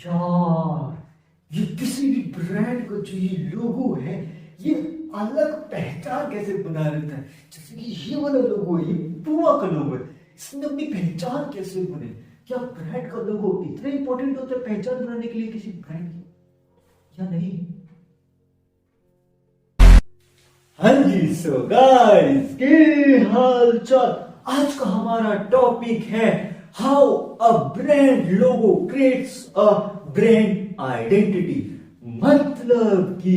यार, ये किसी भी ब्रांड का जो ये लोगो है, ये अलग पहचान कैसे बना लेता है। जैसे कि ये वाला लोगो है, ये पूमा का लोगो है, इसने अपनी पहचान कैसे बने। क्या ब्रांड का लोगो इतना इंपॉर्टेंट होता है पहचान बनाने के लिए किसी ब्रांड की, या नहीं? हाँ जी, सो गाइस, के हाल चाल। आज का हमारा टॉपिक है how a brand logo creates a brand identity. मतलब कि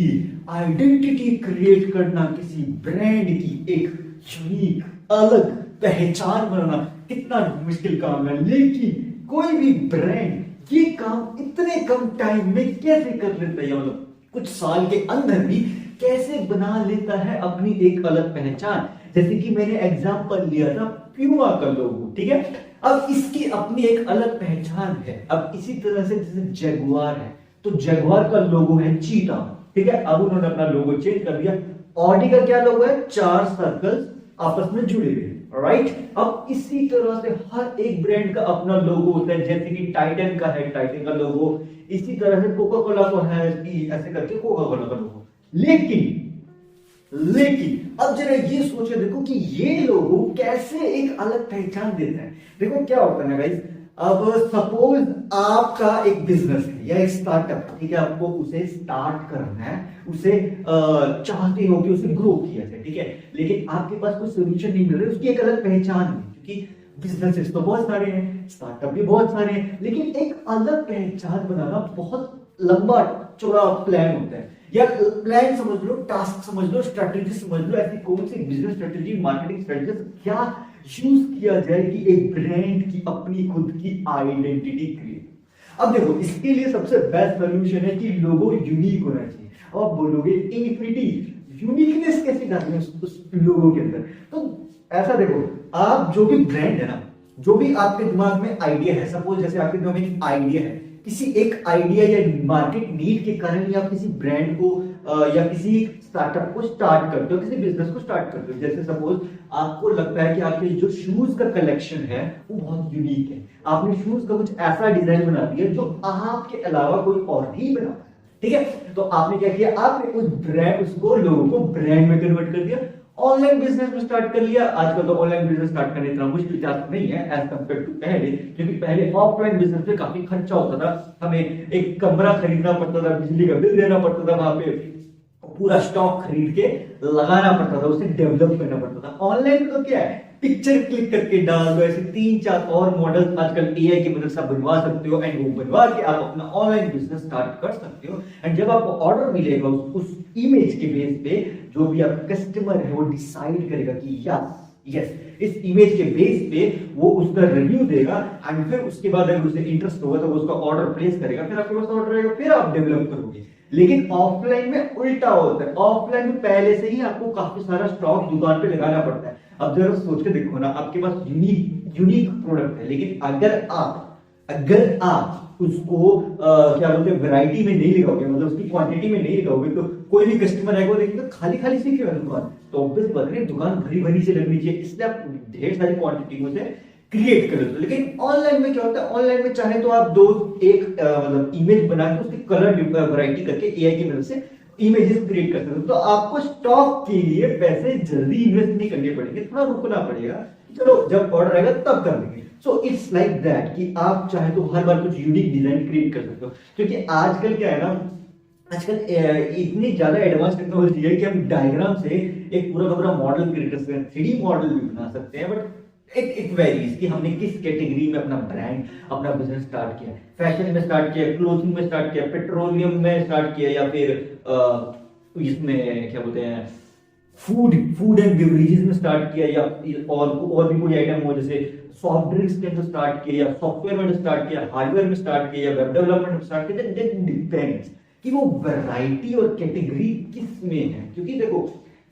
आइडेंटिटी क्रिएट करना, किसी ब्रांड की एक यूनिक अलग पहचान बनाना कितना मुश्किल काम है, लेकिन कोई भी ब्रांड ये काम इतने कम टाइम में कैसे कर लेता है, मतलब कुछ साल के अंदर भी कैसे बना लेता है अपनी एक अलग पहचान। जैसे कि मैंने एग्जांपल लिया था प्यूमा का लोगो, ठीक है। अब इसकी अपनी एक अलग पहचान है। अब इसी तरह से जैसे जगुआर है, तो जगुआर का लोगो है चीता, ठीक है। अब उन्होंने अपना लोगो चेंज कर दिया। ऑडी का क्या लोगो है? 4 सर्कल्स आपस में जुड़े हुए, राइट। अब इसी तरह से हर एक ब्रांड का अपना लोगो होता है। जैसे कि टाइटन का है, टाइटन का लोगो। इसी तरह से कोका कोला को है, ऐसे करके कोका कोला का लोगो। लेकिन अब जरा ये सोचे देखो कि ये लोगो कैसे एक अलग पहचान देता है। देखो क्या होता है ना गाइस, अब सपोज आपका एक बिजनेस है या एक स्टार्टअप, ठीक है। आपको उसे स्टार्ट करना है, उसे चाहते हो कि उसे ग्रो किया जाए, ठीक है। लेकिन आपके पास कोई सोल्यूशन नहीं मिल रहा है, उसकी एक अलग पहचान है। क्योंकि बिजनेसेस तो बहुत सारे हैं, स्टार्टअप भी बहुत सारे हैं, लेकिन एक अलग पहचान बनाना बहुत लंबा चौड़ा प्लान होता है। या प्लान समझ लो, टास्क समझ लो, स्ट्रेटेजी समझ लो। ऐसी कौन सी बिजनेस स्ट्रेटेजी, मार्केटिंग स्ट्रेटेजी क्या यूज किया जाए कि एक ब्रांड की अपनी खुद की आइडेंटिटी क्रिएट। अब देखो, इसके लिए सबसे बेस्ट सोल्यूशन है कि लोगो यूनिक होना चाहिए। अब आप बोलोगे इन्फिनिटी, यूनिकनेस कैसे डालनी है उस लोगो के अंदर? तो ऐसा देखो, आप जो भी ब्रांड है ना, जो भी आपके दिमाग में आइडिया है, सपोज जैसे आपके दिमाग में आइडिया है, किसी एक आइडिया या मार्केट नीड के कारण या किसी ब्रांड को या किसी स्टार्टअप को स्टार्ट करते हो, किसी बिजनेस को स्टार्ट करते हो। जैसे सपोज आपको लगता है कि आपके जो शूज का कलेक्शन है वो बहुत यूनिक है, आपने शूज का कुछ ऐसा डिजाइन बना दिया जो आपके अलावा कोई और नहीं बना, ठीक है। तो आपने क्या किया, आपने उस ब्रांड, उसको लोगों को ब्रांड में कन्वर्ट कर दिया, ऑनलाइन बिजनेस में स्टार्ट कर लिया। आजकल तो ऑनलाइन बिजनेस स्टार्ट करना इतना मुश्किल टास्क नहीं है एज कंपेयर टू पहले, क्योंकि पहले ऑफलाइन बिजनेस में काफी खर्चा होता था। हमें एक कमरा खरीदना पड़ता था, बिजली का बिल देना पड़ता था, वहां पे पूरा स्टॉक खरीद के लगाना पड़ता था, उसे डेवलप करना पड़ता था। ऑनलाइन में तो क्या है, पिक्चर क्लिक करके डाल दो, ऐसे 3-4 और मॉडल आजकल एआई की मदद से बनवा सकते हो, एंड वो बनवा के आप अपना ऑनलाइन बिजनेस स्टार्ट कर सकते हो। एंड जब आपको ऑर्डर मिलेगा, उस इमेज के बेस पे जो भी आपका कस्टमर है वो डिसाइड करेगा कि यस इस इमेज के बेस पे वो उसका रिव्यू देगा, एंड फिर उसके बाद अगर उसे इंटरेस्ट होगा तो वो उसका ऑर्डर प्लेस करेगा, फिर आपके पास ऑर्डर आएगा, फिर आप डेवलप करोगे। लेकिन ऑफलाइन में उल्टा होता है। ऑफलाइन में पहले से ही आपको काफी सारा स्टॉक दुकान पे लगाना पड़ता है। अब जरा सोच के देखो ना, आपके पास यूनिक प्रोडक्ट है, लेकिन अगर आप उसको क्या बोलते हैं, वैरायटी में नहीं लगाओगे, मतलब उसकी क्वांटिटी में नहीं लगाओगे, तो कोई भी कस्टमर आएगा वो देखेगा खाली खाली से क्यों है दुकान। तो ऑब्वियस बात है, दुकान भरी भरी से लगनी चाहिए, इसलिए आप ढेर सारी क्वांटिटी में से क्रिएट कर लेते। लेकिन ऑनलाइन में क्या होता है, ऑनलाइन में चाहे तो आप मतलब इमेज बना के उसकी कलर वैरायटी करके एआई की मदद से इमेजेस क्रिएट कर सकते हो। तो आपको स्टॉक के लिए पैसे जल्दी इन्वेस्ट नहीं करने पड़ेंगे, थोड़ा रुकना पड़ेगा, चलो जब ऑर्डर आएगा तब कर देंगे। सो इट्स लाइक दैट कि आप चाहे तो हर बार कुछ यूनिक डिजाइन क्रिएट कर सकते हो। क्योंकि आजकल क्या है ना, आजकल इतनी ज्यादा एडवांस टेक्नोलॉजी है कि हम डायग्राम से एक पूरा का पूरा मॉडल क्रिएट कर सकते हैं, 3D मॉडल भी बना सकते हैं। बट इट वेरीज कि हमने किस कैटेगरी में अपना ब्रांड, अपना बिजनेस स्टार्ट किया। फैशन में स्टार्ट किया, क्लोथिंग में स्टार्ट किया, पेट्रोलियम में स्टार्ट किया, या फिर इसमें क्या बोलते हैं, फूड एंड बेवरेजेस में स्टार्ट किया, या और भी कोई आइटम हो, जैसे सॉफ्ट ड्रिंक्स के अंदर स्टार्ट किया, या सॉफ्टवेयर में स्टार्ट किया, हार्डवेयर में स्टार्ट किया, या वेब डेवलपमेंट में स्टार्ट किया। दैट डिपेंड्स कि वो वैरायटी और कैटेगरी किस में है। क्योंकि देखो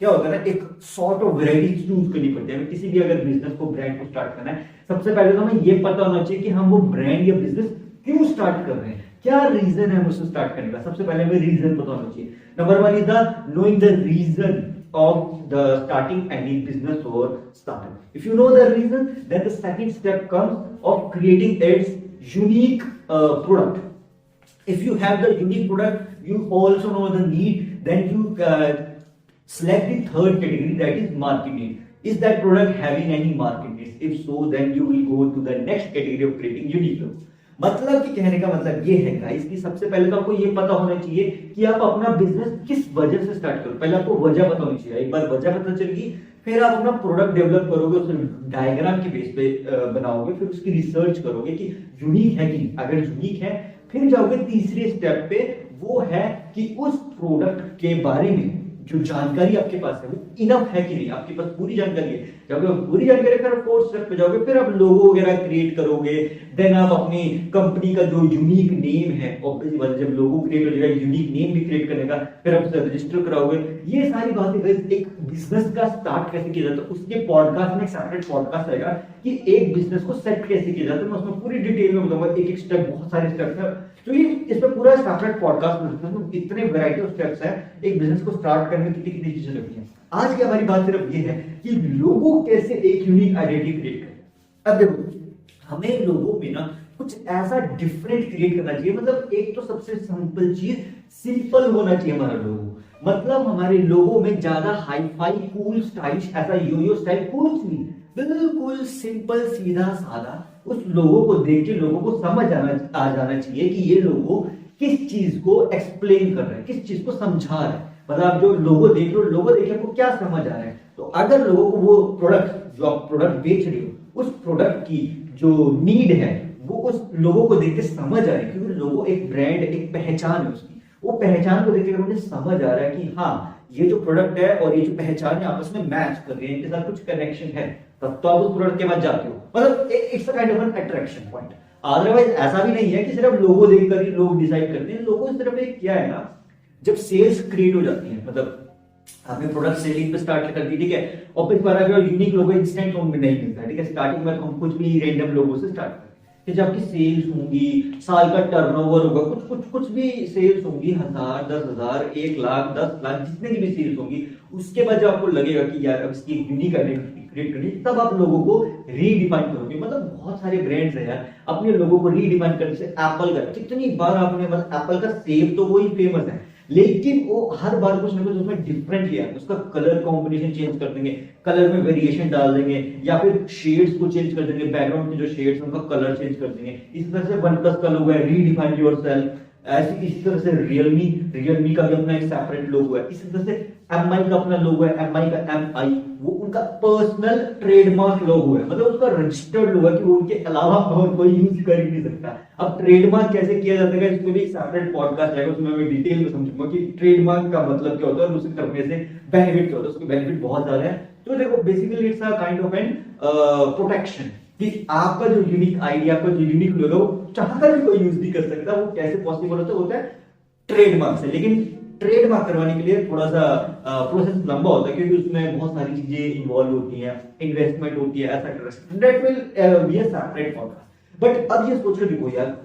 क्या होता है ना, एक सॉर्ट ऑफ वैरायटी चूज करनी पड़ती है। किसी भी अगर बिजनेस को, ब्रांड को स्टार्ट करना है, सबसे पहले तो हमें ये पता होना चाहिए कि हम वो ब्रांड या बिजनेस क्यों स्टार्ट कर रहे हैं, क्या रीजन है मुझसे स्टार्ट करने का। सबसे पहले हमें रीजन पता होना चाहिए। Number 1 is the knowing the reason of the starting any business or startup. If you know the reason, then the second step comes of creating its unique product. If you have the unique product, you also know the need, then you select the third category, that is market need. Is that product having any market needs? If so, then you will go to the next category of creating unique logo. मतलब कि कहने का मतलब ये है guys कि सबसे पहले तो आपको ये पता होना चाहिए कि आप अपना बिजनेस किस वजह से स्टार्ट करो। पहले आपको वजह पता होनी चाहिए। एक बार वजह पता चलेगी, फिर आप अपना प्रोडक्ट डेवलप करोगे, उस डायग्राम के बेस पे बनाओगे, फिर उसकी रिसर्च करोगे कि यूनिक है कि नहीं। अगर यूनिक है, फिर जाओगे तीसरे स्टेप पे, वो है कि उस प्रोडक्ट के बारे में जो जानकारी आपके पास है वो इनफ है कि नहीं, आपके पास पूरी जानकारी है। जब आप पूरी जानकारी फिर फोर्थ स्टेप पे जाओगे, फिर आप लोगो वगैरह क्रिएट करोगे, देन आप अपनी कंपनी का जो यूनिक नेम है, ऑब्वियसली बात है जब लोगो क्रिएट हो जाएगा, यूनिक नेम भी क्रिएट करने का, फिर आप रजिस्टर कराओगे। ये सारी बातें एक बिजनेस का स्टार्ट कैसे किया जाता है, उसके पॉडकास्ट में एक सेपरेट पॉडकास्ट आएगा कि एक बिजनेस को सेट कैसे किया जाता है। मैं उसमें पूरी डिटेल में बताऊंगा, एक एक स्टेप, बहुत सारे स्टेप्स हैं, तो ये इस पे पूरा सेपरेट पॉडकास्ट में इतने वैरायटी ऑफ स्टेप्स हैं एक बिजनेस को स्टार्ट करने में, कितनी कितनी चीजें लगती हैं। आज की हमारी बात सिर्फ ये है कि लोगों कैसे एक यूनिक आइडेंटिटी क्रिएट करें। अब देखो, हमें लोगों में ना कुछ ऐसा डिफरेंट क्रिएट करना चाहिए। मतलब एक तो सबसे सिंपल चीज, सिंपल होना चाहिए हमारा लोगो। मतलब हमारे लोगों में ज्यादा हाई फाई कूल स्टाइलिश ऐसा योयो स्टाइल कुछ नहीं, बिल्कुल सिंपल सीधा सादा। उस लोगों को देख के लोगों को समझ आ जाना चाहिए कि ये लोगो किस चीज को एक्सप्लेन कर रहे हैं, किस चीज को समझा रहे हैं। मतलब आप जो लोगो देख रहे हो, लोगो देख के आपको क्या समझ आ रहा है। तो अगर लोगों को वो प्रोडक्ट, जो आप प्रोडक्ट बेच रहे हो, उस प्रोडक्ट की जो नीड है वो उस लोगों को देख के समझ आ रही है, क्योंकि लोगो एक ब्रांड, एक पहचान है उसकी। वो पहचान को देख के मुझे समझ आ रहा है कि हाँ, ये जो प्रोडक्ट है और ये जो पहचान है आपस में मैच कर रही है, इनके साथ कुछ कनेक्शन है, तब तो आप उस प्रोडक्ट के बाद जाते हो। मतलब it's a kind of N attraction point. Otherwise ऐसा भी नहीं है कि सिर्फ लोगो देखकर ही लोग डिसाइड करते हैं। लोगो सिर्फ एक क्या है ना, जब सेल्स क्रिएट हो जाती है, मतलब आपने प्रोडक्ट सेलिंग पे स्टार्ट कर दी, ठीक है, और फिर बार अगर यूनिक लोगो इंस्टेंट में नहीं मिलता है, ठीक है, स्टार्टिंग में हम कुछ भी रैंडम लोगो से स्टार्ट करते हैं। जब आपकी सेल्स होंगी, साल का टर्नओवर होगा, कुछ भी सेल्स होंगी, 1000, 10,000, 1 लाख, 10 लाख, जितने की भी सेल्स होंगी, उसके बाद जब आपको लगेगा कि यार अब इसकी यूनिक आइडेंटिटी क्रिएट करनी, तब आप लोगों को रीडिफाइन करोगे। मतलब बहुत सारे ब्रांड्स हैं यार, अपने लोगों को रीडिफाइन करने से एप्पल का कितनी बार आपने, मतलब एप्पल का सेब तो वही फेमस है, लेकिन वो हर बार कुछ ना कुछ उसमें डिफरेंट लिया, उसका कलर कॉम्बिनेशन चेंज कर देंगे, कलर में वेरिएशन डाल देंगे, या फिर शेड्स को चेंज कर देंगे, बैकग्राउंड के जो शेड्स उनका कलर चेंज कर देंगे। इसी तरह से OnePlus का लोगो है, रीडिफाइन योरसेल्फ। ऐसी इसी तरह से रियलमी का भी अपना एक सेपरेट लोगो है। इसी तरह से MI का अपना लोगो है, MI का MI, वो उनका पर्सनल ट्रेडमार्क लोगो है, मतलब उसका रजिस्टर्ड लोगो है कि वो उनके अलावा और कोई यूज कर ही नहीं सकता। अब ट्रेडमार्क कैसे किया जाता है, इसमें भी एक सेपरेट पॉडकास्ट है, उसमें मैं डिटेल में समझूंगा कि ट्रेडमार्क का मतलब क्या होता है और उसे करने से बेनिफिट क्या होता है। उसके बेनिफिट बहुत ज्यादा है। तो देखो, basically it's a kind of an protection, कि आपका जो यूनिक आइडिया, आपका जो यूनिक लोगो, वो चाहकर भी कोई यूज नहीं कर सकता। वो कैसे पॉसिबल होता है ट्रेडमार्क से। लेकिन ट्रेडमार्क करवाने के लिए थोड़ा सा प्रोसेस लंबा होता है, क्योंकि उसमें बहुत सारी चीजें इन्वॉल्व होती हैं, इन्वेस्टमेंट होती है, ऐसा that will be a separate podcast. But अब ये सोच कर देखो यार,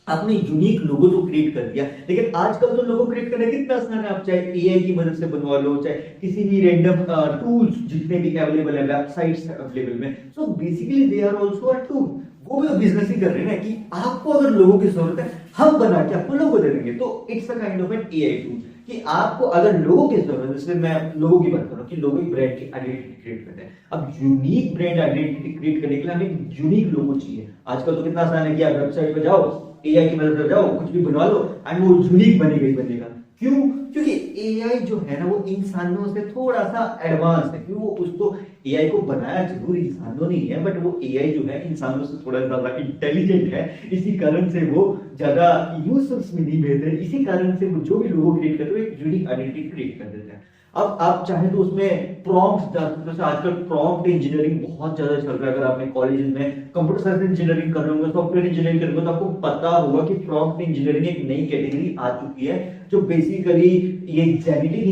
आपने यूनिक लोगो तो क्रिएट कर दिया, लेकिन आजकल तो लोगो क्रिएट करना कितना आसान है। आप चाहे एआई की मदद से बनवा लो, चाहे किसी भी रैंडम टूल्स जितने भी अवेलेबल है, वेबसाइट्स अवेलेबल में, so basically they are also a tool. वो भी बिजनेस ही कर रहे हैं ना, कि आपको अगर लोगों की जरूरत है, हम बना के आपको लोगो दे देंगे। तो it's a kind of an AI tool, कि आपको अगर लोगों की जरूरत है, जैसे मैं लोगों की बात कर रहा हूँ कि लोगो एक ब्रांड की आइडेंटिटी क्रिएट करते हैं। अब यूनिक ब्रांड आइडेंटिटी क्रिएट करने के लिए हमें यूनिक लोगो चाहिए। आजकल तो कितना आसान है कि आप वेबसाइट पे जाओ, एआई की मदद से जाओ, कुछ भी बनवा लो एंड वो यूनिक बनेगा। क्यों? क्योंकि एआई जो है ना, वो इंसानों से थोड़ा सा एडवांस है। क्यों? वो उसको एआई को बनाया जरूर इंसानों ने है, बट वो एआई जो है इंसानों से थोड़ा ज्यादा इंटेलिजेंट है। इसी कारण से वो ज्यादा यूजर्स में नहीं भेजते हैं। इसी कारण से वो जो भी लोगो क्रिएट करते हैं, एक यूनिक आइडेंटिटी क्रिएट कर देते हैं। अब आप चाहे तो उसमें प्रॉम्प्ट डाल सकते हो। आजकल प्रॉम्प्ट इंजीनियरिंग बहुत ज्यादा चल रहा है। अगर आपने कॉलेज में कंप्यूटर साइंस इंजीनियरिंग कर रहे होंगे, सॉफ्टवेयर इंजीनियरिंग कर रहे होंगे, तो आपको पता होगा कि प्रॉम्प्ट इंजीनियरिंग एक नई कैटेगरी आ चुकी है, जो बेसिकली ये जेनेटिक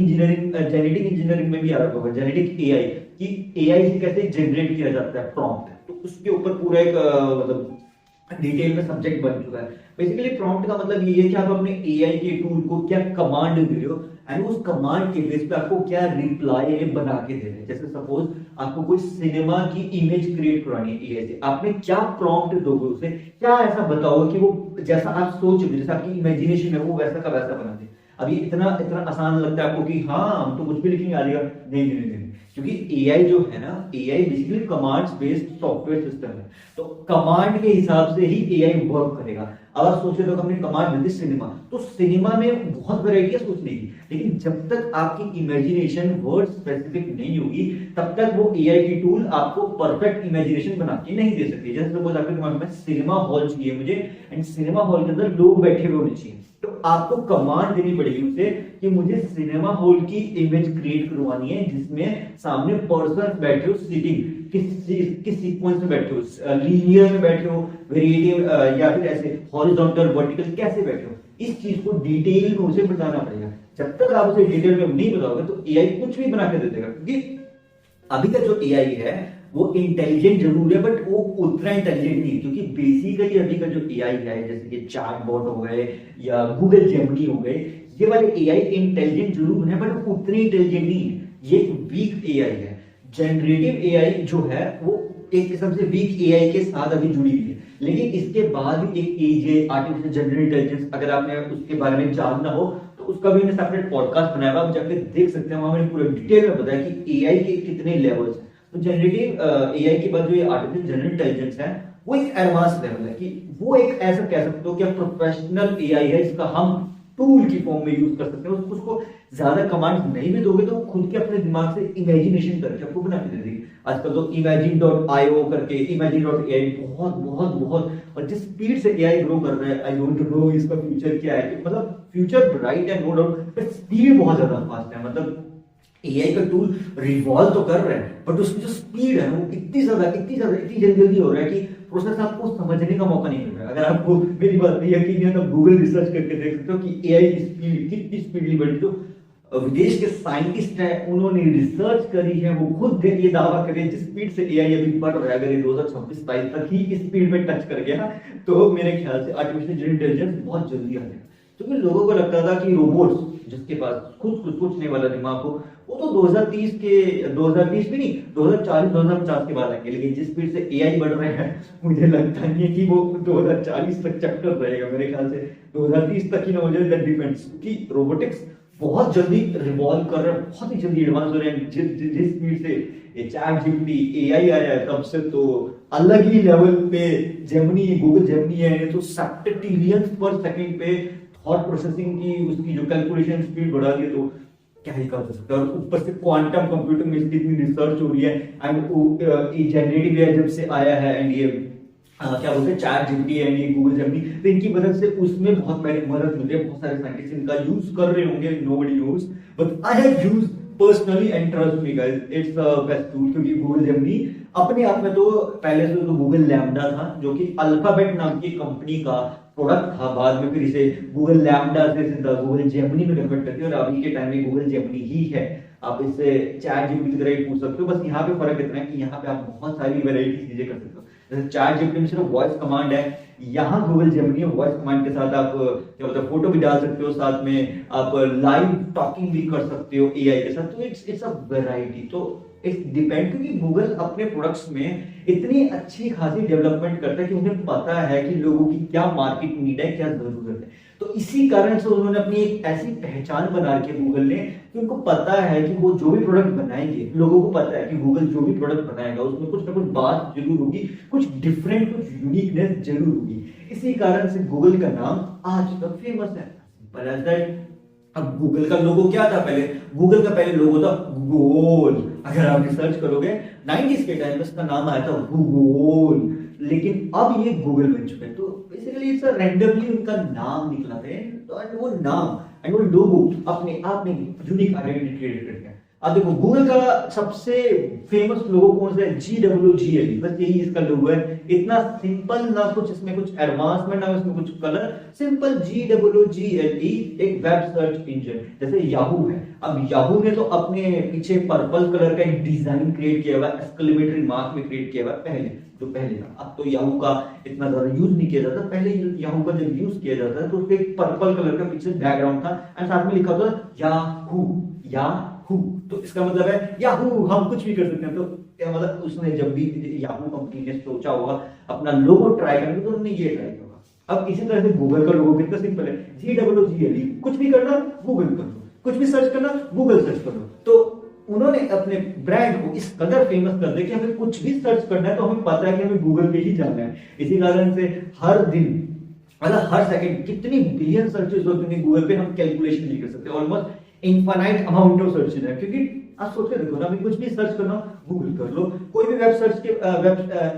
इंजीनियरिंग में भी आ रहा होगा, जेनेटिक एआई, कि एआई से कैसे जनरेट किया जाता है प्रॉम्प्ट। तो उसके ऊपर पूरा एक मतलब डिटेल में सब्जेक्ट बन चुका है। बेसिकली प्रॉम्प्ट का मतलब ये है कि आप अपने एआई के टूल को क्या कमांड दे रहे हो एंड उस कमांड के बेस पे आपको क्या रिप्लाई बना के दे रहे हैं। जैसे सपोज आपको कोई सिनेमा की इमेज क्रिएट करवानी है एआई से, आपने क्या प्रॉम्प्ट दोगे उसे, क्या ऐसा बताओगे कि वो जैसा आप सोच रहे हो, जैसा आपकी इमेजिनेशन है वो वैसा का वैसा बना दे। अब ये इतना इतना आसान लगता है आपको कि हाँ हम तो कुछ भी लिखेंगे आ जाएगा, नहीं नहीं नहीं, क्योंकि एआई जो है ना, AI basically commands based software system है, तो कमांड के हिसाब से ही एआई वर्क करेगा। अब आप सोचे तो हमने कमांड दी थी सिनेमा, तो सिनेमा में बहुत वैरायटी है सोचने की, लेकिन जब तक आपकी इमेजिनेशन वर्ड स्पेसिफिक नहीं होगी तब तक वो एआई की टूल आपको परफेक्ट इमेजिनेशन बना के नहीं दे सकती। जैसे सपोज आपके दिमाग में सिनेमा हॉल चाहिए मुझे एंड सिनेमा हॉल के अंदर लोग बैठे हुए होने चाहिए, तो आपको कमांड देनी पड़ेगी उसे कि मुझे सिनेमा हॉल की इमेज क्रिएट करवानी है जिसमें सामने पर्सन बैठे हो सिटिंग, किस सीक्वेंस में बैठे हो, लीनियर में बैठे हो, वेरिएटिव या फिर ऐसे हॉरिजॉन्टल वर्टिकल कैसे बैठे हो, इस चीज को डिटेल में उसे बताना पड़ेगा। जब तक आप उसे डिटेल में नहीं बताओगे तो एआई कुछ भी बना के दे देगा। क्योंकि अभी का जो एआई है वो इंटेलिजेंट जरूर है बट वो उतना इंटेलिजेंट नहीं है, क्योंकि बेसिकली अभी का जो एआई है जैसे कि चैटबॉट हो गए या गूगल जेमिनी हो गए, ये वाले एआई इंटेलिजेंट जरूर है बट उतने इंटेलिजेंट नहीं है, ये एक वीक एआई है। जनरेटिव एआई जो है वो एक किस्म से वीक एआई के साथ अभी जुड़ी हुई है, लेकिन इसके बाद भी एक एज है आर्टिफिशियल जनरल इंटेलिजेंस, अगर आपने उसके बारे में जानना हो तो उसका भी मैंने सेपरेट पॉडकास्ट बनाया हुआ, आप जाके देख सकते हैं, वहां मैंने पूरा डिटेल में बताया कि एआई के कितने लेवल्स हैं। तो जनरेटिव एआई के बाद जो ये आर्टिफिशियल जनरल इंटेलिजेंस है वो एक एडवांस लेवल है, कि वो एक ऐसा कह सकते हो कि प्रोफेशनल एआई है जिसका हम टूल की फॉर्म में यूज कर सकते हैं। उसको ज्यादा कमांड नहीं भी दोगे तो वो खुद के अपने दिमाग से इमेजिनेशन करके आपको बना के दे देगी। आजकल तो imagine.io करके imagine.ai बहुत बहुत बहुत, और जिस स्पीड से एआई ग्रो कर रहा है आई डोंट नो इसका फ्यूचर क्या है, मतलब फ्यूचर ब्राइट है नो डाउट, बट स्पीड बहुत ज्यादा फास्ट है। मतलब एआई का टूल रिवॉल्व तो कर रहा है बट उसकी जो स्पीड है वो इतनी जल्दी हो रहा है कि प्रोसेस आपको समझने का मौका नहीं मिल रहा है। अगर आपको मेरी बात नहीं यकीन है तो गूगल रिसर्च करके देख सकते हो कि एआई की स्पीड कितनी स्पीडली बढ़ी। तो विदेश के साइंटिस्ट हैं उन्होंने रिसर्च करी है, वो खुद ये दावा करे जिस स्पीड से एआई अभी बढ़ रहा है, अगर ये 2026-27 तक ही इस स्पीड में टच कर गया तो मेरे ख्याल से आर्टिफिशियल इंटेलिजेंस बहुत जल्दी आ जाएगा। क्योंकि लोगों को लगता था कि रोबोट्स जिसके पास खुद कुछ सोचने वाला दिमाग हो वो तो 2030 भी नहीं 2040-2050 के बाद आएंगे, लेकिन जिस स्पीड से एआई बढ़ रहे हैं मुझे लगता नहीं है कि वो 2040 तक चक्कर रहेगा। मेरे ख्याल से 2030 तक ही ना हो जाए, दैट डिपेंड्स, कि रोबोटिक्स बहुत जल्दी रिवॉल्व कर रहे हैं, बहुत ही जल्दी एडवांस हो रहे हैं। जिस स्पीड से ये चैट जीपीटी एआई आया है तब से तो अलग ही लेवल पे जेमिनी गूगल जेमिनी है, तो सेप्टेटिलियंस पर सेकंड पे थॉट प्रोसेसिंग की उसकी जो कैलकुलेशन स्पीड बढ़ा दी है, तो क्या ही कर सकते हैं। और ऊपर से क्वांटम कंप्यूटिंग में इसकी इतनी रिसर्च हो रही है एंड जनरेटिव एआई जब से आया है एंड ये क्या बोलते हैं चैट जीपीटी एंड ये गूगल जेमिनी, तो इनकी मदद से उसमें बहुत मदद मिल रही है। बहुत सारे साइंटिस्ट इनका यूज कर रहे होंगे, nobody nose, but I have used personally and trust me guys, it's a best tool. क्योंकि गूगल जेमिनी अपने आप में तो पहले से तो गूगल लैम्डा था जो कि अल्फाबेट नाम की कंपनी का प्रोडक्ट था, बाद में फिर इसे गूगल लैम्डा से सीधा गूगल जेमिनी में कन्वर्ट कर दिया और अभी के टाइम में गूगल जेमिनी ही है। आप इससे चैट जीपीटी की तरह ही पूछ सकते हो, बस यहाँ पे फर्क इतना है कि यहाँ पे आप बहुत सारी वैरायटी चीजें कर सकते हो। जैसे चैट जीपीटी में सिर्फ वॉइस कमांड है, यहाँ गूगल जेमिनी वॉइस कमांड के साथ आप क्या बोलते हैं फोटो भी डाल सकते हो, साथ में आप लाइव टॉकिंग भी कर सकते हो एआई के साथ, तो इट्स अ वैरायटी। तो इट्स डिपेंड, क्योंकि गूगल अपने प्रोडक्ट्स में इतनी अच्छी खासी डेवलपमेंट करता है कि उन्हें पता है कि लोगों की क्या मार्केट नीड है, क्या जरूरत है। तो इसी कारण से उन्होंने अपनी एक ऐसी पहचान बना रखी है गूगल ने कि उनको पता है कि वो जो भी प्रोडक्ट बनाएंगे, लोगों को पता है कि गूगल जो भी प्रोडक्ट बनाएगा उसमें कुछ ना कुछ बात जरूर होगी, कुछ डिफरेंट, कुछ यूनिकनेस जरूर होगी। इसी कारण से गूगल का नाम आज तक फेमस है। Simple as that. अब गूगल का लोगो क्या था पहले? गूगल का पहले लोगो था गूगल। अगर आप रिसर्च करोगे 90s के टाइम में इसका नाम आया था गूगल, लेकिन अब ये गूगल बन चुका है। तो बेसिकली इट्स रैंडमली उनका नाम निकला था, तो वो नाम एंड वो लोगो अपने आप में यूनिक आइडेंटिटी क्रिएट कर गया। अब देखो गूगल का सबसे फेमस लोगो कौन सा है, GWGLE, बस यही इसका लोगो है, इतना सिंपल, ना कुछ इसमें कुछ एडवांसमेंट, ना इसमें कुछ कलर, सिंपल GWGLE, एक वेब सर्च इंजन जैसे याहू है। अब याहू ने तो अपने पीछे पर्पल कलर का एक डिजाइन क्रिएट किया हुआ है, एक्सक्लेमेटरी मार्क में क्रिएट किया हुआ है पहले था। अब तो याहू का इतना ज्यादा यूज नहीं किया जाता, पहले याहू का जब यूज किया जाता है तो उसके एक पर्पल कलर का पीछे बैकग्राउंड था एंड साथ में लिखा होता याहू, तो इसका मतलब है याहू, हम कुछ भी कर सकते हैं। तो क्या मतलब उसने जब भी याहू कंपनी ने सोचा होगा अपना लोगो ट्राई करने तो उन्होंने ये ट्राई किया। अब इसी तरह से गूगल का लोगो कितना सिंपल है, GWGLE, कुछ भी करना गूगल कर लो, कुछ भी सर्च करना गूगल सर्च कर लो। तो उन्होंने अपने ब्रांड को इस कदर फेमस कर दिया कि हमें कुछ भी सर्च करना है तो हमें पता है कि हमें गूगल पे ही जाना है। इसी कारण से हर दिन मतलब हर सेकंड कितनी बिलियन सर्चेस होती हैं गूगल पे, हम कैलकुलेशन नहीं कर सकते, almost infinite amount of searches है। क्योंकि आप सोच के देखो ना, अभी कुछ भी सर्च करना गूगल कर लो, कोई भी वेब सर्च के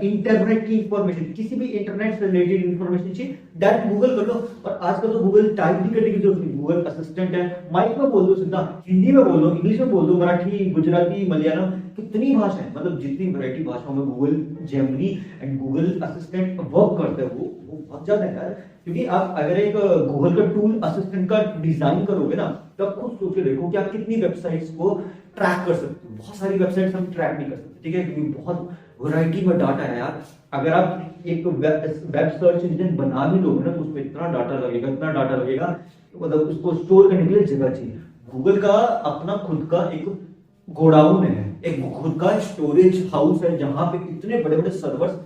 इंटरनेट की इंफॉर्मेशन, किसी भी इंटरनेट से रिलेटेड इंफॉर्मेशन चाहिए डायरेक्ट गूगल कर लो। और आजकल तो गूगल टाइप भी करने की जरूरत नहीं, गूगल असिस्टेंट है, माइक में बोल दो, सीधा हिंदी में बोल दो, इंग्लिश में बोल दो, मराठी, गुजराती, मलयालम, कितनी भाषा है, मतलब जितनी वैरायटी भाषाओं में Google Gemini and Google assistant work करते हैं वो बहुत ज्यादा है यार। क्योंकि आप अगर एक गूगल का टूल असिस्टेंट का डिजाइन करोगे ना, तो आप खुद सोच के देखो कि आप कितनी वेबसाइट्स को ट्रैक कर सकते हो। बहुत सारी वेबसाइट्स हम ट्रैक नहीं कर सकते, ठीक है, क्योंकि बहुत वैरायटी में डाटा है यार। अगर आप एक वेब सर्च इंजन बना भी लोगे ना तो उसमें इतना डाटा लगेगा, तो मतलब उसको स्टोर करने के लिए जगह चाहिए। गूगल का अपना खुद का एक गोडाउन है, एक खुद का स्टोरेज हाउस है, जहां पे इतने बड़े बड़े सर्वर्स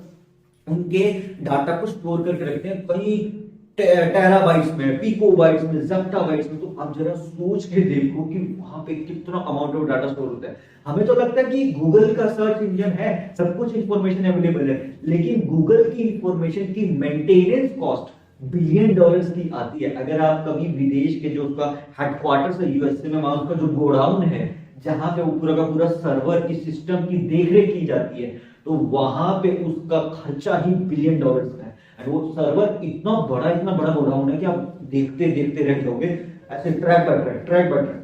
उनके डाटा को स्टोर करके रखते हैं, कई टेराबाइट्स में, पिकोबाइट्स में, ज़ेप्टाबाइट्स में। तो आप जरा सोच के देखो कि वहां पे कितना अमाउंट ऑफ डाटा स्टोर होता है। हमें तो लगता है कि गूगल का सर्च इंजन है, सब कुछ इंफॉर्मेशन अवेलेबल है, लेकिन गूगल की इंफॉर्मेशन की मेंटेनेंस कॉस्ट बिलियन डॉलर्स की आती है। अगर आप कभी विदेश के जो उसका हेडक्वार्टर्स है यूएसए में, वहां उसका जो गोडाउन है जहां पे वो पूरा का पूरा सर्वर की सिस्टम की देखरेख की जाती है, तो वहां पे उसका खर्चा ही बिलियन डॉलर्स का है। और वो सर्वर इतना बड़ा गोडाउन है कि आप देखते देखते रह जाओगे, ऐसे ट्रैक बाय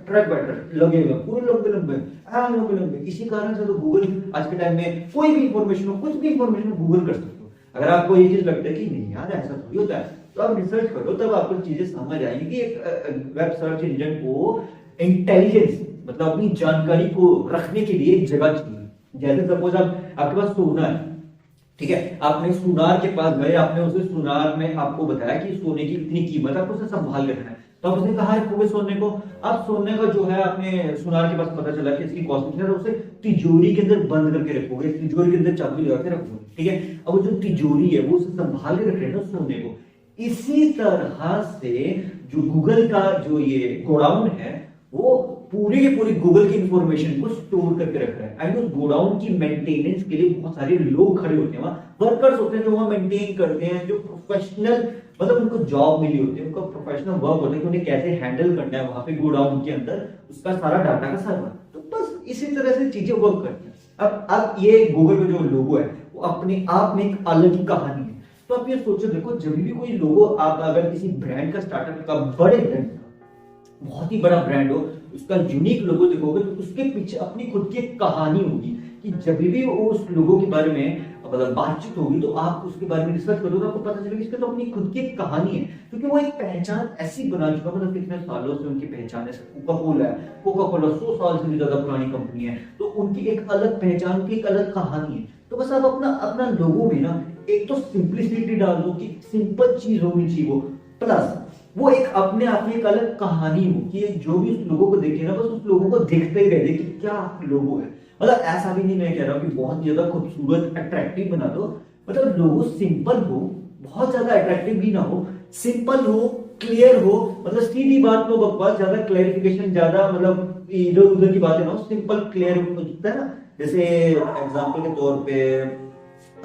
ट्रैक लगेगा पूरे लंबे। इसी कारण से तो गूगल आज के टाइम में कोई भी इंफॉर्मेशन हो, कुछ भी इंफॉर्मेशन गूगल कर सकते हो। अगर आपको ये चीज लगता है कि नहीं यार ऐसा थोड़ी होता है, तो आप रिसर्च करो, तब आपको चीजें समझ आएंगी कि एक वेब सर्च इंजन को इंटेलिजेंस मतलब अपनी जानकारी को रखने के लिए एक जगह चाहिए। जैसे सपोज आपके पास सोना है, ठीक है, आपने सुनार के पास गए, आपने उसे सुनार में आपको बताया कि सोने की इतनी कीमत है, आपको उसे संभाल के रखना है, तो आप उसने कहा रखोगे सोने को। अब सोने का जो है आपने सुनार के पास पता चला कि इसकी कॉस्ट है, तो उसे तिजोरी के अंदर बंद करके रखोगे, तिजोरी के अंदर चाबी लगा के रखोगे, ठीक है। अब जो तिजोरी है वो उसे संभाल के रख रहे हैं ना सोने को। इसी तरह से जो गूगल का जो ये गोडाउन है वो पूरी की पूरी गूगल की इंफॉर्मेशन को स्टोर करके रख रहा है। एंड उस गोडाउन की मेंटेनेंस के लिए बहुत सारे लोग खड़े होते हैं, वहां वर्कर्स होते हैं जो वहां मेंटेन करते हैं, जो प्रोफेशनल मतलब उनको जॉब मिली होती है, उनका प्रोफेशनल वर्क होता है कि उन्हें कैसे हैंडल करना है वहां पे गोडाउन के अंदर उसका सारा डाटा का सर्वर। तो बस इसी तरह से चीजें वर्क करती हैं। अब ये गूगल का जो लोगो है वो अपने आप में एक अलग ही कहानी है। तो आप ये सोचो, देखो जब भी कोई लोगो आप अगर किसी ब्रांड का स्टार्टअप का बड़े ब्रांड बहुत ही बड़ा ब्रांड हो, उसका यूनिक लोगो देखोगे तो उसके पीछे अपनी खुद की एक कहानी होगी कि जब भी वो उस लोगो के बारे में मतलब बातचीत होगी तो आप उसके बारे में रिसर्च करोगे तो आपको पता चलेगा इसके तो अपनी खुद की एक कहानी है, क्योंकि वो एक पहचान ऐसी बना चुका, मतलब कितने सालों से उनकी पहचान है। कोका कोला 100 साल से भी ज्यादा पुरानी कंपनी है, तो उनकी एक अलग पहचान, उनकी एक अलग कहानी है। तो बस आप अपना लोगो भी ना एक तो सिंप्लिसिटी डाल दो कि सिंपल चीज होनी चाहिए वो, प्लस वो एक अपने आप में एक अलग कहानी हो कि जो भी उस लोगों को देखे ना बस उस लोगों को देखते ही रह जाए कि क्या लोगो है। मतलब ऐसा भी नहीं मैं कह रहा हूँ कि बहुत ज्यादा खूबसूरत अट्रैक्टिव बना दो, मतलब लोगो सिंपल हो, बहुत ज्यादा अट्रैक्टिव भी ना हो, सिंपल हो, क्लियर हो, मतलब सीधी बात नो बकवास, ज्यादा क्लैरिफिकेशन, ज्यादा मतलब इधर उधर की बातें ना हो, सिंपल क्लियर होता है ना। जैसे एग्जांपल के तौर पे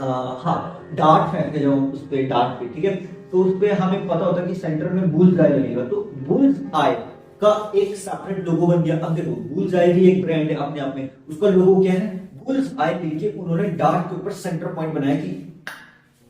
हाँ डार्ट फेंकते जाओ उस पे डार्ट पे, ठीक है, तो उस पे हमें पता होता है कि सेंटर में बुल्स आई लगेगा, तो बुल्स आई का एक सेपरेट लोगो बन गया। अब देखो बुल्स आई भी एक ब्रांड है अपने आप में, उसका लोगो क्या है, बुल्स आई लिखे उन्होंने डार्ट के ऊपर सेंटर पॉइंट बनाया कि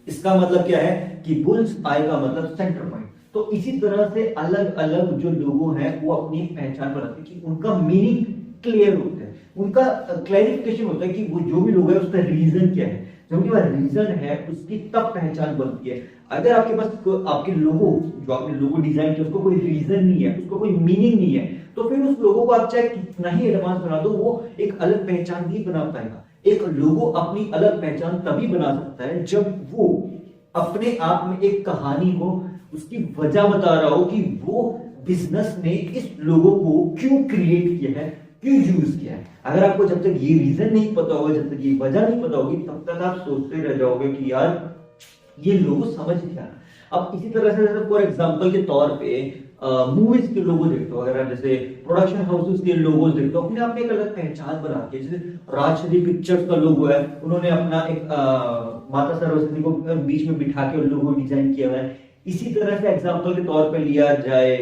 इसका मतलब क्या है कि बुल्स आई का मतलब सेंटर पॉइंट। तो इसी तरह से अलग अलग जो लोगो हैं वो अपनी पहचान बनाते हैं कि उनका मीनिंग क्लियर होता है। उनका क्लैरिफिकेशन होता है कि वो जो भी लोग है उसका रीजन क्या है। जब उनके पास रीजन है उसकी तब पहचान बनती है। अगर आपके पास आपके लोगो जो आपने लोगो डिजाइन किया उसको कोई रीजन नहीं है, उसको कोई मीनिंग नहीं है, तो फिर उस लोगो को आप चाहे कितना ही एडवांस बना दो वो एक अलग पहचान नहीं बना पाएगा। एक लोगो अपनी अलग पहचान तभी बना सकता है जब वो अपने आप में एक कहानी हो, उसकी वजह बता रहा हो कि वो बिजनेस ने इस लोगो को क्यों क्रिएट किया है, क्यों यूज किया है। अगर आपको जब तक ये रीजन नहीं पता होगा, जब तक ये वजह नहीं पता होगी, तब तक आप सोचते रह जाओगे कि यार ये लोगो समझ नहीं आ रहा। अब इसी तरह से जैसे फॉर एग्जांपल के तौर पे मूवीज के लोगो देखते हो, अगर आप जैसे प्रोडक्शन हाउसेस के लोगोज देखते हो, अपने आप में एक अलग पहचान बनाती है। जैसे राजश्री पिक्चर्स का लोगो है, उन्होंने अपना एक माता सरस्वती को बीच में बिठा के लोगो डिजाइन किया हुआ है। इसी तरह से एग्जांपल के तौर पे लिया जाए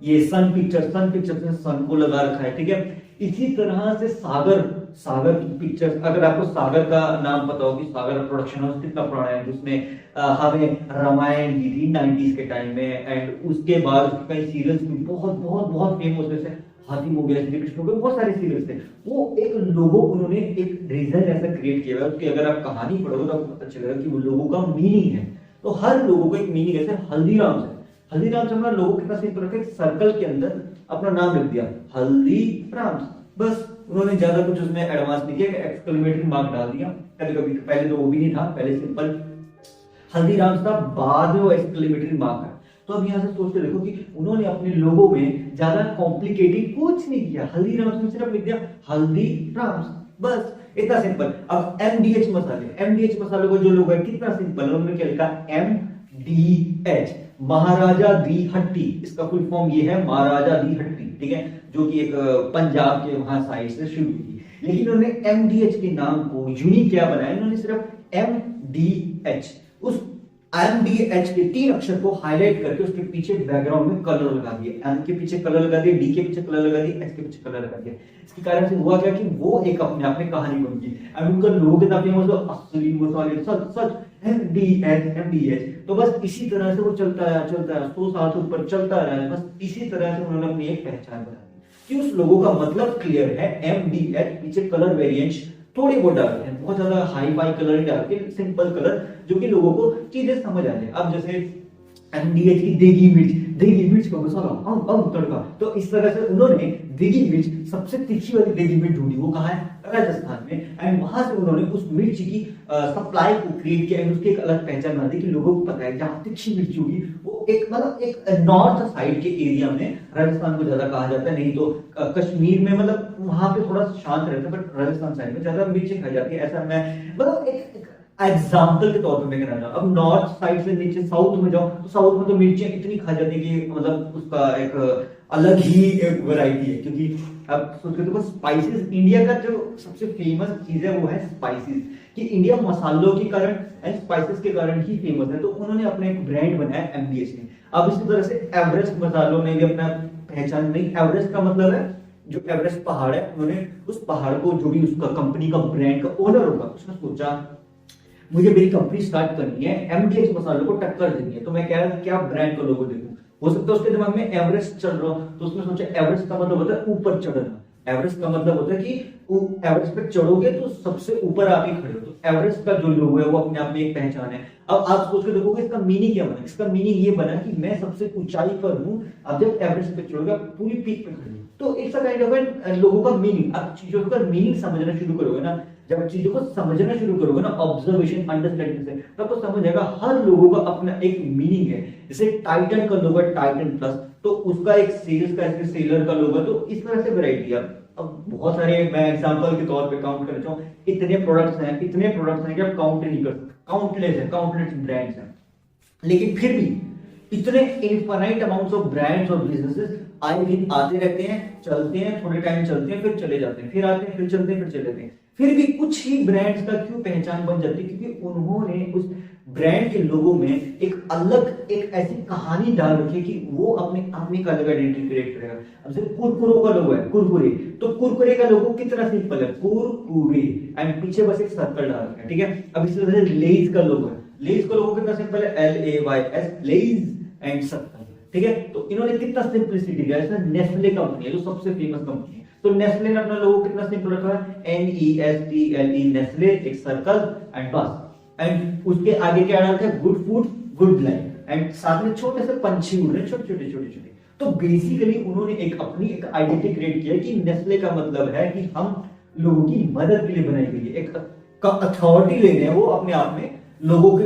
ये सन पिक्चर्स ने सन को लगा रखा है, ठीक है। इसी तरह से सागर की पिक्चर्स, अगर आपको सागर का नाम पता हो कि सागर प्रोडक्शन हाउस कितना पुराना है, जिसने हमें रामायण दी थी 90s के टाइम में, एंड उसके बाद उसके कई सीरियल्स भी बहुत बहुत बहुत फेमस, जैसे हाथी हो गया, श्री कृष्ण हो गया, बहुत सारे सीरियल्स थे। वो एक लोगो उन्होंने एक रीजन ऐसा क्रिएट किया है, उसकी अगर आप कहानी पढ़ोगे तो आपको पता चलेगा कि वो लोगों का मीनिंग है। तो हर लोगों का एक मीनिंग है। जैसे हल्दीराम से हमारा लोगो कितना सिंपल रखा, एक सर्कल के अंदर अपना नाम लिख दिया हल्दीराम, बस। उन्होंने ज्यादा कुछ उसमें एडवांस नहीं किया, एक्सक्लेमेटरी मार्क डाल दिया। कभी पहले तो वो भी नहीं था, पहले सिंपल हल्दीराम था, बाद में वो एक्सक्लेमेटरी मार्क है। तो अब यहां से सोच के देखो कि उन्होंने अपने लोगों में ज्यादा कॉम्प्लिकेटेड कुछ नहीं किया, हल्दीराम से सिर्फ लिख दिया हल्दीराम, बस इतना सिंपल। अब एमडीएच मसालों का जो लोगो है कितना सिंपल है, उन्होंने क्या लिखा एमडीएच, महाराजा दी हट्टी, इसका फुल फॉर्म ये है महाराजा दी हट्टी, ठीक है, जो कि एक पंजाब के वहां साइड से शुरू हुई। लेकिन उन्होंने एमडीएच के नाम को यूनिक क्या बनाया, उन्होंने सिर्फ एमडीएच, उस एमडीएच के 3 अक्षर को हाईलाइट करके उसके पीछे बैकग्राउंड में कलर लगा दिया, एम के पीछे कलर लगा दिया, डी के पीछे कलर लगा दिया, एच के पीछे कलर लगा दिया। इसके कारण से हुआ क्या कि वो एक अपने आप में कहानी बन गई। अब उनका लोगो कितना फेमस हो, असली मसाले सच एमडीएच। तो बस इसी तरह से वो चलता है 100 साल से ऊपर चलता रहा है। बस इसी तरह से उन्होंने अपनी एक पहचान बना दी कि उस लोगो का मतलब क्लियर है, एमडीएच, पीछे कलर वेरिएंट थोड़ी बहुत डालते हैं, बहुत ज्यादा हाई फाई कलर नहीं डालते, सिंपल कलर जो कि लोगों को चीजें समझ आ जाए। अब जैसे एमडीएच की देगी मिर्च का मसाला तड़का, तो इस तरह से उन्होंने देगी मिर्च, सबसे तीखी वाली देगी मिर्च ढूंढी, वो कहाँ है, राजस्थान में, एंड वहां से उन्होंने उस मिर्च की सप्लाई को क्रिएट किया, उसकी एक अलग पहचान बना दी कि लोगों को पता है जहां तीखी मिर्च होगी वो एक मतलब एक नॉर्थ साइड के एरिया में राजस्थान को ज्यादा कहा जाता है, नहीं तो कश्मीर में मतलब वहां पे थोड़ा शांत रहता है, बट राजस्थान साइड में ज्यादा मिर्ची खाई जाती है। ऐसा मैं मतलब एक एग्जाम्पल के तौर पे मैं कहना चाहूँ। अब नॉर्थ साइड से नीचे साउथ में जाओ तो साउथ में तो मिर्चियां इतनी खा जाती है कि मतलब उसका एक अलग ही एक वैरायटी है, क्योंकि अब सोच के देखो स्पाइसेस, इंडिया का जो सबसे फेमस चीज है वो है स्पाइसेस, कि इंडिया मसालों के कारण एंड स्पाइसेस के कारण ही फेमस है। तो उन्होंने अपना एक ब्रांड बनाया एमडीएच ने। अब इसी तरह से एवरेस्ट मसालों ने भी अपना पहचान नहीं, एवरेस्ट का मतलब है जो एवरेस्ट पहाड़ है, उन्होंने उस पहाड़ को जो भी उसका कंपनी का ब्रांड का ओनर होगा उसने सोचा मुझे मेरी कंपनी स्टार्ट करनी है, एमडीएच मसालों को टक्कर देनी है, तो मैं क्या ब्रांड का लोगो देखूं। हो सकता है उसके दिमाग में एवरेस्ट चल रहा हो, तो उसने सोचा एवरेस्ट का मतलब होता है ऊपर चढ़ना, एवरेस्ट का मतलब होता है कि एवरेस्ट पे चढ़ोगे तो सबसे ऊपर आप ही खड़े हो। तो एवरेस्ट का जो लोगो है वो अपने आप में एक पहचान है। अब आप सोच के देखोगे इसका मीनिंग क्या बना, इसका मीनिंग ये बना कि मैं सबसे ऊंचाई पर हूं। अब जब एवरेस्ट पे चढ़ोगे पूरी पीक पे खड़े हो, तो इट्स अ काइंड ऑफ लोगों का मीनिंग। अब चीजों का मीनिंग समझना शुरू करोगे ना, जब चीजों को समझना शुरू करोगे ना ऑब्जर्वेशन अंडरस्टैंडिंग से, तब तो समझ आएगा हर लोगों का अपना एक मीनिंग है। जैसे टाइटन का लोगो है टाइटन प्लस, तो उसका एक सेल्स का ऐसे सेलर का लोगो है, तो इस तरह से वैरायटी है। अब बहुत सारे मैं एग्जांपल के तौर पे काउंट करना चाहूँ, इतने प्रोडक्ट्स हैं कि आप काउंट नहीं कर सकते, काउंटलेस ब्रांड्स हैं। लेकिन फिर भी इतने इनफाइनाइट अमाउंट्स ऑफ ब्रांड्स और बिजनेसेस आए दिन आते रहते हैं, चलते हैं, थोड़े टाइम चलते हैं, फिर चले जाते हैं, फिर आते हैं, फिर चलते हैं, फिर चले जाते हैं। फिर भी कुछ ही ब्रांड्स का क्यों पहचान बन जाती है, क्योंकि उन्होंने उस ब्रांड के लोगों में एक अलग एक ऐसी कहानी डाल रखी है कि वो अपने आप में एक अलग आइडेंटिटी क्रिएट करेगा। अब जैसे कुरकुरो का लोगो है कुरकुरे, तो कुरकुरे का लोगो कितना सिंपल है, कुरकुरे, एंड पीछे बस एक सर्कल डाल रखा है, ठीक है। अब इसी तरह से लेज का लोगो है, लेज का लोगो कितना सिंपल है, LAYS, लेज एंड सर्कल, ठीक है। तो इन्होंने कितना सिंपलिसिटी दिया है। नेस्ले कंपनी है जो सबसे फेमस कंपनी है, तो नेस्ले ने अपना लोगो कितना सिंपल रखा है, NESTLE, नेस्ले, एक सर्कल एंड बस, एंड उसके आगे क्या डालते हैं, good food good life, and साथ में छोटे से पंछी उड़ रहे हैं, छोटे छोटे छोटे छोटे। तो बेसिकली उन्होंने एक अपनी एक आइडेंटिटी क्रिएट किया कि नेस्ले का मतलब है कि हम लोगों की मदद के लिए बनाई गई है, एक अथॉरिटी ले रहे हैं वो अपने आप में। लोगों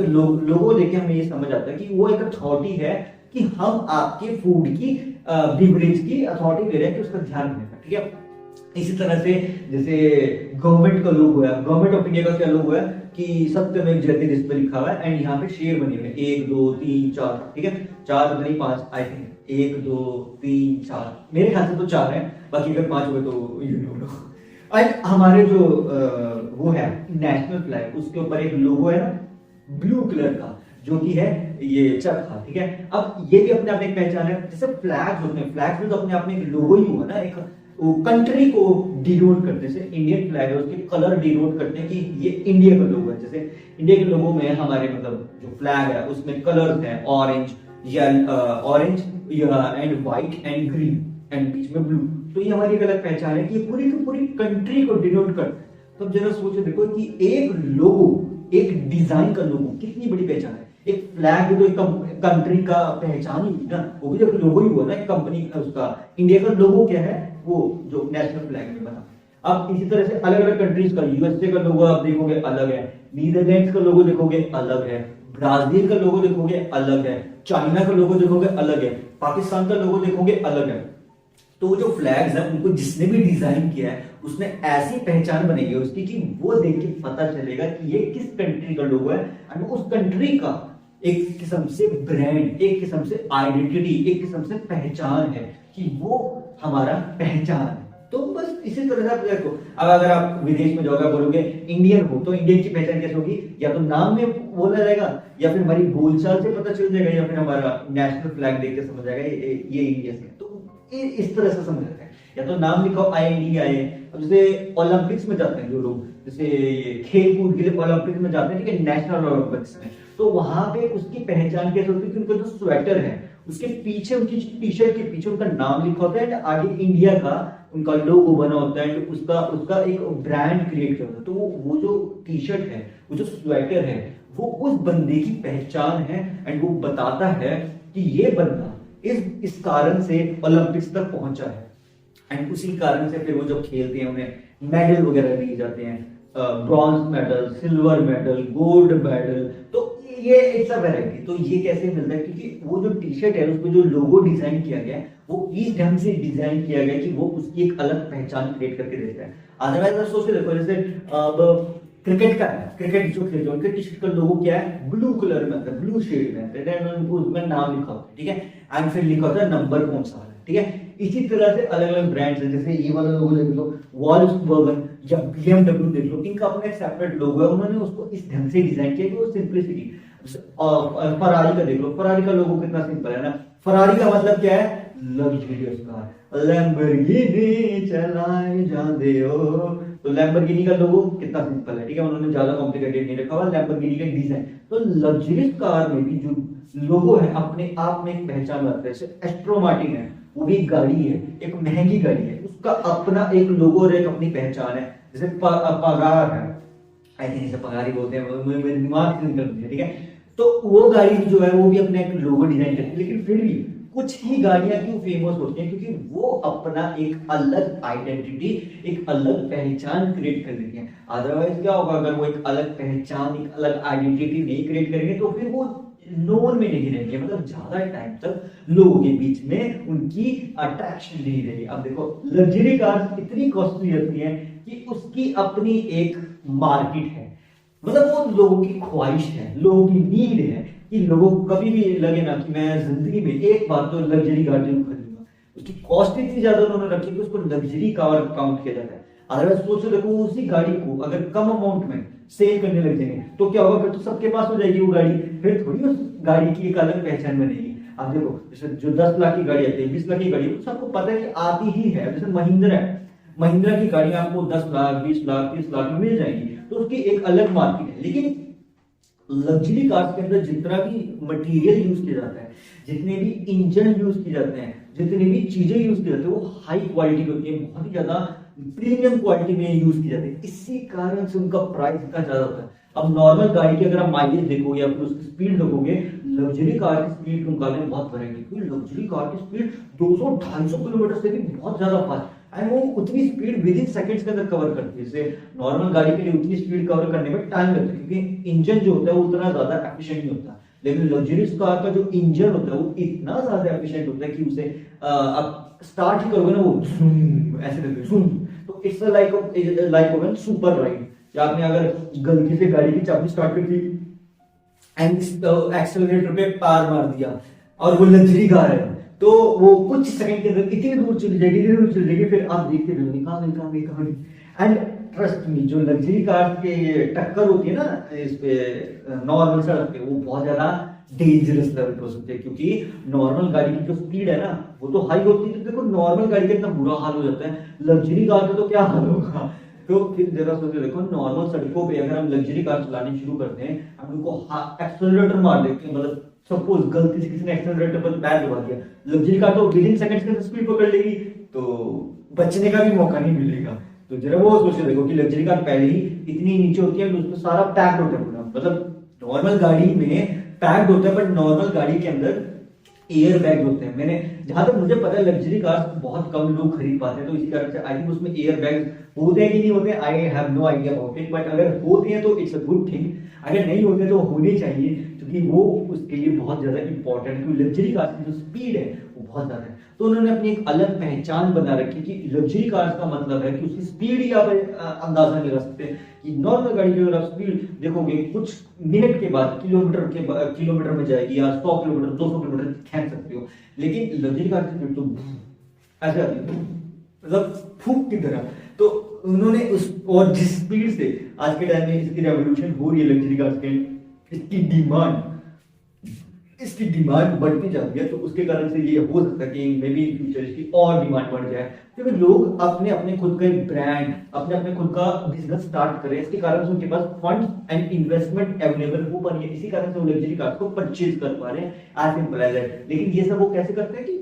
देख के हमें ये समझ आता है कि वो एक अथॉरिटी है कि हम आपके फूड की बिवरेज की अथॉरिटी ले रहे हैं कि उसका ध्यान रखेगा, ठीक है। इसी तरह से जैसे गवर्नमेंट का लोगो है, गवर्नमेंट ऑफ इंडिया का क्या लोगो है कि सत्यम एक जयते जिस पर लिखा हुआ है, एंड यहाँ पे शेर बने हुए 1 2 3 4, ठीक है, 4 नहीं 5 आई थिंक, 1 2 3 4, मेरे ख्याल से तो 4 है, बाकी अगर 5 हुए तो यू नो। एंड हमारे जो वो है नेशनल फ्लैग, उसके ऊपर एक लोगो है ना ब्लू कलर का, जो कि है ये चरखा, ठीक है। अब ये भी अपने आप में एक पहचान है। जैसे फ्लैग्स होते हैं, फ्लैग्स में तो अपने आप में एक लोगो ही हुआ ना, एक कंट्री को डिनोट करते हैं। जैसे इंडियन फ्लैग है, उसके कलर डिनोट करते हैं कि ये इंडिया का लोगो है। जैसे इंडिया के लोगो में हमारे मतलब जो फ्लैग है उसमें कलर्स हैं orange and white and green and बीच में ब्लू। तो ये हमारी एक अलग पहचान है कि ये पूरी की पूरी कंट्री को डिनोट करता है। तो जरा सोचो देखो कि एक लोगो, एक डिजाइन का लोगो कितनी बड़ी पहचान है। एक फ्लैग भी तो एक कंट्री का पहचान ही ना, वो भी तो लोगो ही हुआ ना एक कंपनी का। उसका इंडिया का लोगो क्या है, वो जो नेशनल फ्लैग में बना। अब इसी तरह से अलग अलग कंट्रीज का, यूएसए का लोगो आप देखोगे अलग है, नीदरलैंड्स का लोगो देखोगे अलग है, ब्राजील का लोगो देखोगे अलग है, चाइना का लोगो देखोगे अलग है, पाकिस्तान का लोगो देखोगे अलग है। तो वो जो फ्लैग्स है उनको जिसने भी डिजाइन किया है उसने ऐसी पहचान बनाई है उसकी कि वो देख के पता चलेगा कि ये किस कंट्री का लोगो है, और उस कंट्री का एक किस्म से ब्रांड, एक किस्म से आइडेंटिटी, एक किस्म से पहचान है कि वो हमारा पहचान है। तो बस इसी तरह से आप देखो, अब अगर आप विदेश में जाओगे बोलोगे इंडियन हो, तो इंडियन की पहचान कैसे होगी, या तो नाम में बोला जाएगा, या फिर हमारी बोलचाल से पता चल जाएगा, या फिर हमारा नेशनल फ्लैग देख के समझ जाएगा ये इंडिया से। तो इस तरह से समझ जाते हैं, या तो नाम लिखो INDIA। अब जैसे ओलंपिक्स में जाते हैं जो लोग, जैसे खेल कूद के लिए ओलंपिक्स में जाते हैं, ठीक है, नेशनल ओलंपिक्स में, तो वहां पे उसकी पहचान कैसे होती है कि उनका जो स्वेटर है उसके पीछे, उनकी टी शर्ट के पीछे उनका नाम लिखा होता है, आगे इंडिया का उनका लोगो बना होता है, उसका एक ब्रांड क्रिएट किया होता है। तो वो जो टी शर्ट है, वो जो स्वेटर है, वो उस बंदे की पहचान है, एंड वो बताता है कि ये बंदा इस कारण से ओलंपिक्स तक पहुंचा है, एंड उसी कारण से फिर वो जब खेलते हैं उन्हें मेडल वगैरह दिए जाते हैं, bronze medal, silver medal, gold medal. तो ये इट्स अ वैरायटी। तो ये कैसे मिलता है, क्योंकि वो जो टी शर्ट है उसमें जो लोगो डिजाइन किया गया है वो इस ढंग से डिजाइन किया गया कि वो उसकी एक अलग पहचान क्रिएट करके देता है। अदरवाइज सोच के देखो, जैसे अब क्रिकेट का है, क्रिकेट जो खेलते हैं उनके टी शर्ट का लोगो क्या है, ब्लू कलर में आता है, ब्लू शेड में आता है, उनको उसमें नाम लिखा होता है, ठीक है, एंड फिर लिखा होता है नंबर कौन सा है, ठीक है। इसी तरह से अलग अलग ब्रांड्स हैं, जैसे ये वाला लोगो देख लो, वॉल्क्सवैगन या BMW देख लो, इनका अपना एक सेपरेट लोगो है, उन्होंने उसको इस ढंग से डिजाइन किया कि वो सिंपलिसिटी। फरारी का देख लो, फरारी का लोगो कितना सिंपल है ना। फरारी का मतलब क्या है, लग्जरियस कार, लैम्बोर्गिनी चलाए जाते हो। तो लैम्बोर्गिनी का लोगो कितना सिंपल है, ठीक है, उन्होंने ज्यादा कॉम्प्लिकेटेड नहीं रखा हुआ, लैम्बोर्गिनी का डिजाइन। तो लग्जरियस कार में भी जो लोगो है अपने आप में एक पहचान रखता है। जैसे एस्ट्रो मार्टिन है, वो भी एक गाड़ी है, एक महंगी गाड़ी है, उसका अपना एक लोगो और एक अपनी पहचान है। जैसे पगार है, आई थिंक इसे पगार ही बोलते हैं, मेरे दिमाग से निकल गया, ठीक है। तो वो गाड़ी जो है वो भी अपने एक लोगो डिजाइन करती है, लेकिन फिर भी कुछ ही गाड़ियां क्यों फेमस होती हैं, क्योंकि वो अपना एक अलग आइडेंटिटी, एक अलग पहचान क्रिएट कर देती हैं। अदरवाइज क्या होगा, अगर वो एक अलग पहचान, एक अलग आइडेंटिटी नहीं क्रिएट करेंगे तो फिर वो नोन में नहीं रहेंगे, मतलब ज्यादा टाइम तक लोगों के बीच में उनकी अट्रैक्शन नहीं रहेगी। अब देखो लग्जरी कार्स इतनी कॉस्टली होती है कि उसकी अपनी एक मार्केट है, मतलब वो लोगों की ख्वाहिश है, लोगों की नीड है कि लोगों को कभी भी लगे ना कि मैं जिंदगी में एक बार तो लग्जरी कार जरूर खरीदूंगा। उसकी कॉस्ट इतनी ज्यादा उन्होंने रखी कि उसको लग्जरी कार काउंट किया जाता है। अदरवाइज सोचो देखो, उसी गाड़ी को अगर कम अमाउंट में सेल करने लग जाएंगे तो क्या होगा, फिर तो सबके पास हो जाएगी वो गाड़ी, फिर थोड़ी उस गाड़ी की एक अलग पहचान बनेगी। अब देखो जैसे जो 10 लाख की गाड़ी आती है, 20 लाख की गाड़ी, तो सबको पता है कि आती ही है। जैसे महिंद्रा है, महिंद्रा की गाड़ी आपको 10 लाख, 20 लाख, 30 लाख में मिल जाएगी, तो उसकी एक अलग मार्केट है। लेकिन लग्जरी कार्स के अंदर जितना भी मटेरियल यूज किया जाता है, जितने भी इंजन यूज किए जाते हैं, जितनी भी चीजें यूज की जाती है वो हाई क्वालिटी की होती है, बहुत ही ज्यादा प्रीमियम क्वालिटी में यूज की जाती है, इसी कारण से उनका प्राइस इतना ज्यादा होता है। अब नॉर्मल गाड़ी की अगर आप माइलेज देखोगे या फिर उसकी स्पीड देखोगे, लग्जरी कार की स्पीड के मुकाबले में बहुत फर्क है, क्योंकि लग्जरी कार की स्पीड 200-250 किलोमीटर से भी बहुत ज्यादा फास्ट, एंड वो उतनी स्पीड विद इन सेकंड्स के अंदर कवर करती है। जैसे नॉर्मल गाड़ी के लिए उतनी स्पीड कवर करने में टाइम लगता है, क्योंकि इंजन जो होता है वो उतना ज्यादा एफिशिएंट नहीं होता, लेकिन लग्जरी कार का जो इंजन होता है वो इतना ज्यादा एफिशिएंट होता है कि उसे आप स्टार्ट ही करोगे ना वो ऐसे लगेगा सुन। तो इट्स लाइक सुपर राइड, या आपने अगर गलती से गाड़ी की चाबी स्टार्ट कर दी एंड एक्सेलरेटर पे पार मार दिया और वो लग्जरी कार है, तो वो कुछ सेकंड के अंदर इतनी दूर चली जाएगी, इतनी दूर चली जाएगी, फिर आप देखते रहोगे कहाँ गई। एंड ट्रस्ट मी, जो लग्जरी कार के टक्कर होती है ना इस पे नॉर्मल सड़क पे, वो बहुत ज्यादा डेंजरस लेवल पे हो सकती है, क्योंकि नॉर्मल गाड़ी की जो स्पीड है ना वो तो हाई होती है, तो देखो नॉर्मल गाड़ी का इतना बुरा हाल हो जाता है, लग्जरी कार का तो क्या हाल होगा। तो फिर जरा सोच देखो, नॉर्मल सड़कों पे अगर हम लग्जरी कार चलानी शुरू करते हैं, हम उनको एक्सेलरेटर मार देते हैं, मतलब सपोज गलती से किसी ने एक्सेलरेटर पर पैर दबा दिया, लग्जरी कार तो विद इन सेकंड्स के स्पीड पकड़ लेगी, तो बचने का भी मौका नहीं मिलेगा। तो जरा वो सोच देखो कि लग्जरी कार पहले ही इतनी नीचे होती है, उसमें सारा पैक्ड होता है पूरा, मतलब नॉर्मल गाड़ी में पैक्ड होता है, बट नॉर्मल गाड़ी के अंदर एयर बैग होते हैं। मैंने जहां तक मुझे पता है लग्जरी कार्स बहुत कम लोग खरीद पाते हैं, तो इसी कारण से आई थिंक उसमें एयर बैग होते हैं कि नहीं होते, I have no idea about it, but अगर होते हैं तो इट्स अ गुड थिंग, अगर नहीं होते तो होने चाहिए, क्योंकि वो उसके लिए बहुत ज्यादा इंपॉर्टेंट है, क्योंकि लग्जरी कार्स की जो स्पीड है वो बहुत ज्यादा है। तो उन्होंने अपनी एक अलग पहचान बना रखी कि लग्जरी कार्स का मतलब है कि उसकी स्पीड ही आप अंदाजा नहीं लगा सकते, कि नॉर्मल गाड़ी की अगर आप स्पीड देखोगे कुछ मिनट के बाद किलोमीटर में जाएगी, या 100 किलोमीटर 200 किलोमीटर खींच सकते हो, लेकिन लग्जरी कार की स्पीड तो ऐसे आती है, मतलब फूक की तरह। तो उन्होंने उस और जिस स्पीड से आज के टाइम में इसकी रेवोल्यूशन हो रही है लग्जरी कार्स के, इसकी डिमांड बढ़ती जाती है, तो उसके कारण से ये हो सकता है कि मे बी इन फ्यूचर इसकी और डिमांड बढ़ जाए, क्योंकि लोग अपने अपने खुद का एक ब्रांड, अपने अपने खुद का बिजनेस स्टार्ट करें, इसके कारण से उनके पास फंड एंड इन्वेस्टमेंट अवेलेबल हो पा रही है, इसी कारण से वो लग्जरी कार को परचेज कर पा रहे हैं, एज सिंपल एज दैट। लेकिन ये सब वो कैसे करते हैं कि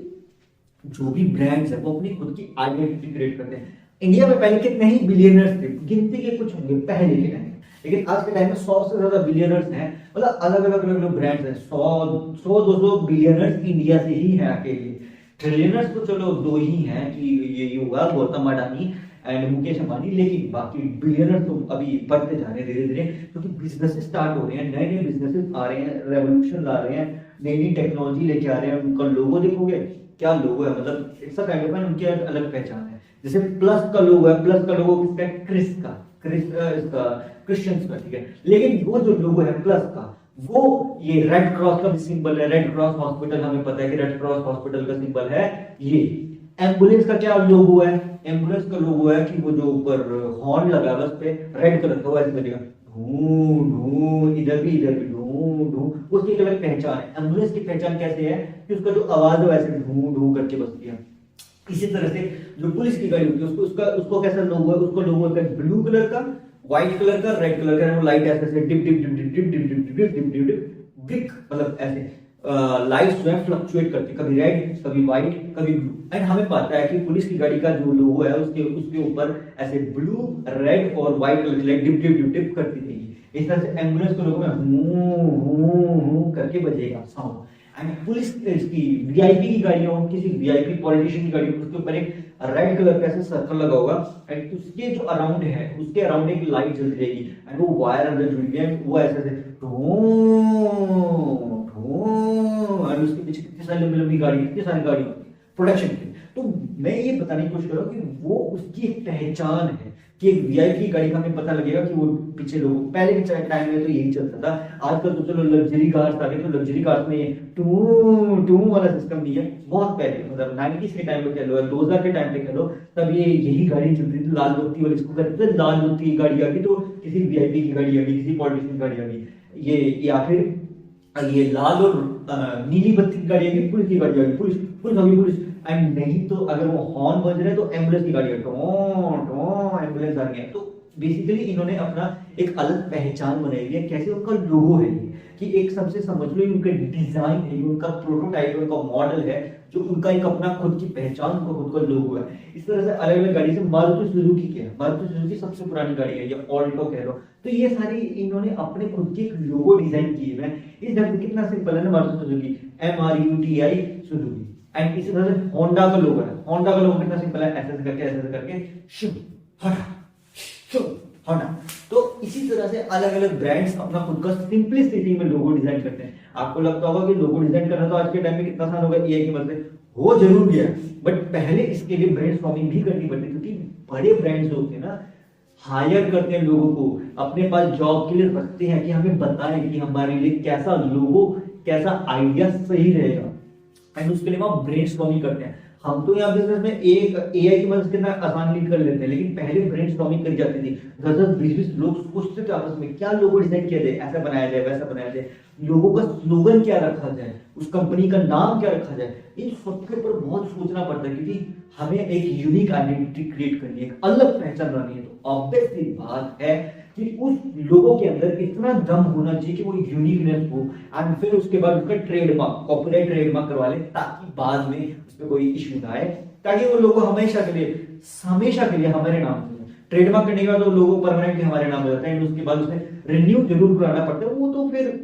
जो भी ब्रांड्स है वो अपनी खुद की आइडेंटिटी क्रिएट करते हैं। इंडिया में पहले कितने ही बिलियनर्स थे, गिनती के कुछ होंगे पहले के टाइम, लेकिन आज के टाइम में 100 से ज्यादा बिलियनर्स हैं, मतलब अलग अलग ब्रांड्स हैं, 100-200 बिलियनर्स इंडिया से ही हैं अकेले। ट्रिलियनर्स तो चलो दो ही हैं, कि ये होगा गौतम अडानी एंड मुकेश अंबानी, लेकिन बाकी बिलियनर्स तो अभी बढ़ते जा रहे हैं धीरे धीरे, क्योंकि बिजनेस स्टार्ट हो रहे हैं, नए नए बिजनेसेस आ रहे हैं, रेवोल्यूशन ला रहे हैं, नई नई टेक्नोलॉजी लेके आ रहे हैं। उनका लोगो देखोगे क्या लोगो है, मतलब इट्स अ काइंड ऑफ उनकी अलग पहचान है। जैसे प्लस का लोगो है, प्लस का लोगो किसका है, इसका क्रिश्चियंस का, ठीक है, लेकिन वो जो लोगो है प्लस का, वो ये रेड क्रॉस का भी सिंबल है, रेड क्रॉस हॉस्पिटल, हमें पता है कि रेड क्रॉस हॉस्पिटल का सिंबल है ये। एम्बुलेंस का क्या लोगो है, एम्बुलेंस का लोगो है कि वो जो ऊपर हॉर्न लगा है उस पे रेड कलर का, वो ऐसे करेगा ढूं ढूं, इधर भी ढूं ढूं, उसकी एक अलग पहचान है। एम्बुलेंस की पहचान कैसे है कि उसका जो आवाज है वैसे ढूं ढूं करके बजती है। इसी तरह से जो पुलिस की गाड़ी होती है उसको कैसा लोगो है, उसको लोगो है ब्लू कलर का, व्हाइट कलर का, रेड कलर का, वो लाइट ऐसे dip dip dip dip dip dip dip dip dip dip dip, मतलब ऐसे लाइट्स जो है फ्लक्चुएट करती है, कभी रेड कभी व्हाइट कभी ब्लू। एंड हमें पता है कि पुलिस की गाड़ी का जो लोगो है उसके ऊपर ऐसे ब्लू रेड और व्हाइट कलर की light dip dip dip dip करती रहेगी। इस तरह से एम्बुलेंस के लोगो में हूं करके बजेगा साउंड। एंड पुलिस की वीआईपी की गाड़ी हो, किसी वीआईपी पॉलिटिशियन की गाड़ी हो, उसके ऊपर एक रेड कलर का ऐसे सर्कल लगा होगा, एंड उसके जो अराउंड है उसके अराउंड एक लाइट जल रहेगी, एंड वो वायर अंदर जुड़ गया, वो ऐसे और उसके पीछे कितनी सारी लंबी लंबी गाड़ी, कितनी सारी गाड़ी प्रोडक्शन की। तो मैं ये बताने की कोशिश कर रहा हूँ कि वो उसकी एक पहचान है, कि एक वीआईपी गाड़ी का हमें पता लगेगा कि वो पीछे लोग, पहले के टाइम में तो यही चलता था, आजकल तो चलो लग्जरी कार्स आ गई, तो लग्जरी कार्स में ये टू टू वाला सिस्टम नहीं है। बहुत पहले मतलब 90s के टाइम पे कह लो, 2000 के टाइम पे कह लो, तब ये यही गाड़ी चलती थी, लाल बत्ती वाली, इसको कहते थे लाल बत्ती की गाड़ी आ गई, तो किसी वीआईपी की गाड़ी आ गई, किसी पॉलिटिशियन की गाड़ी आ गई, ये या फिर ये लाल और नीली बत्ती की गाड़ी आ गई, पुलिस की गाड़ी आ गई, पुलिस पुलिस आ गई पुलिस। एंड नहीं तो अगर वो हॉर्न बज रहे तो एम्बुलेंस की गाड़ी है, टो टो एम्बुलेंस आ रही है। तो बेसिकली इन्होंने अपना एक अलग पहचान बनाई है, कैसे उनका लोगो है ये, कि एक सबसे समझ लो उनका डिजाइन है, ये उनका प्रोटोटाइप, उनका मॉडल है, जो उनका एक अपना खुद की पहचान, उनका खुद का लोगो है। इस तरह से अलग अलग गाड़ी से मारुति सुजुकी क्या है, मारुति सुजुकी सबसे पुरानी गाड़ी है, या ऑल्टो कह लो, तो ये सारी इन्होंने अपने खुद की लोगो डिजाइन किए हैं। इस ढंग से कितना सिंपल है ना, Maruti Suzuki MRUTI Suzuki. And इसी तरह से होंडा का लोगो है, होंडा का लोगो कितना सिंपल है, ऐसे करके ऐसे करके शुभ होंडा, शुभ होंडा। तो इसी तरह से अलग अलग ब्रांड्स अपना खुद का सिंपलिसिटी में लोगो डिजाइन करते हैं। आपको लगता होगा कि लोगो डिजाइन करना तो आज के टाइम में कितना आसान होगा, एआई की मदद से हो जरूर गया, बट पहले इसके लिए ब्रेनस्टॉर्मिंग भी करनी पड़ती है, क्योंकि बड़े ब्रांड्स होते हैं ना, हायर करते हैं लोगों को, अपने पास जॉब के लिए रखते हैं कि हमें बताएं कि हमारे लिए कैसा लोगो, कैसा आइडिया सही रहेगा, एंड उसके लिए वो ब्रेनस्टॉर्मिंग करते हैं। हम तो यहाँ बिजनेस में एक एआई की मदद से कितना आसान लीड कर लेते हैं, लेकिन पहले ब्रेनस्टॉर्मिंग करी जाती थी, 10-20 लोग सोचते थे आपस में क्या लोगो डिजाइन किया जाए, ऐसा बनाया जाए, वैसा बनाया जाए, लोगों का स्लोगन क्या रखा जाए, उस कंपनी का नाम क्या रखा जाए, इन सबके ऊपर बहुत सोचना पड़ता है, क्योंकि हमें एक यूनिक आइडेंटिटी क्रिएट करनी है, एक अलग पहचान बनानी है। तो ऑब्वियसली बात है कि उस लोगों के अंदर इतना दम होना चाहिए कि वो यूनिकनेस हो, एंड फिर उसके बाद उसका ट्रेडमार्क, कॉपीराइट ट्रेडमार्क करवा ले, ताकि बाद में उसमें कोई इश्यू ना आए, ताकि वो लोगो हमेशा के लिए हमारे नाम से ट्रेडमार्क करने के बाद वो लोगो परमानेंटली हमारे नाम हो जाता है, उसके बाद उसे रिन्यू जरूर कराना पड़ता है। वो तो फिर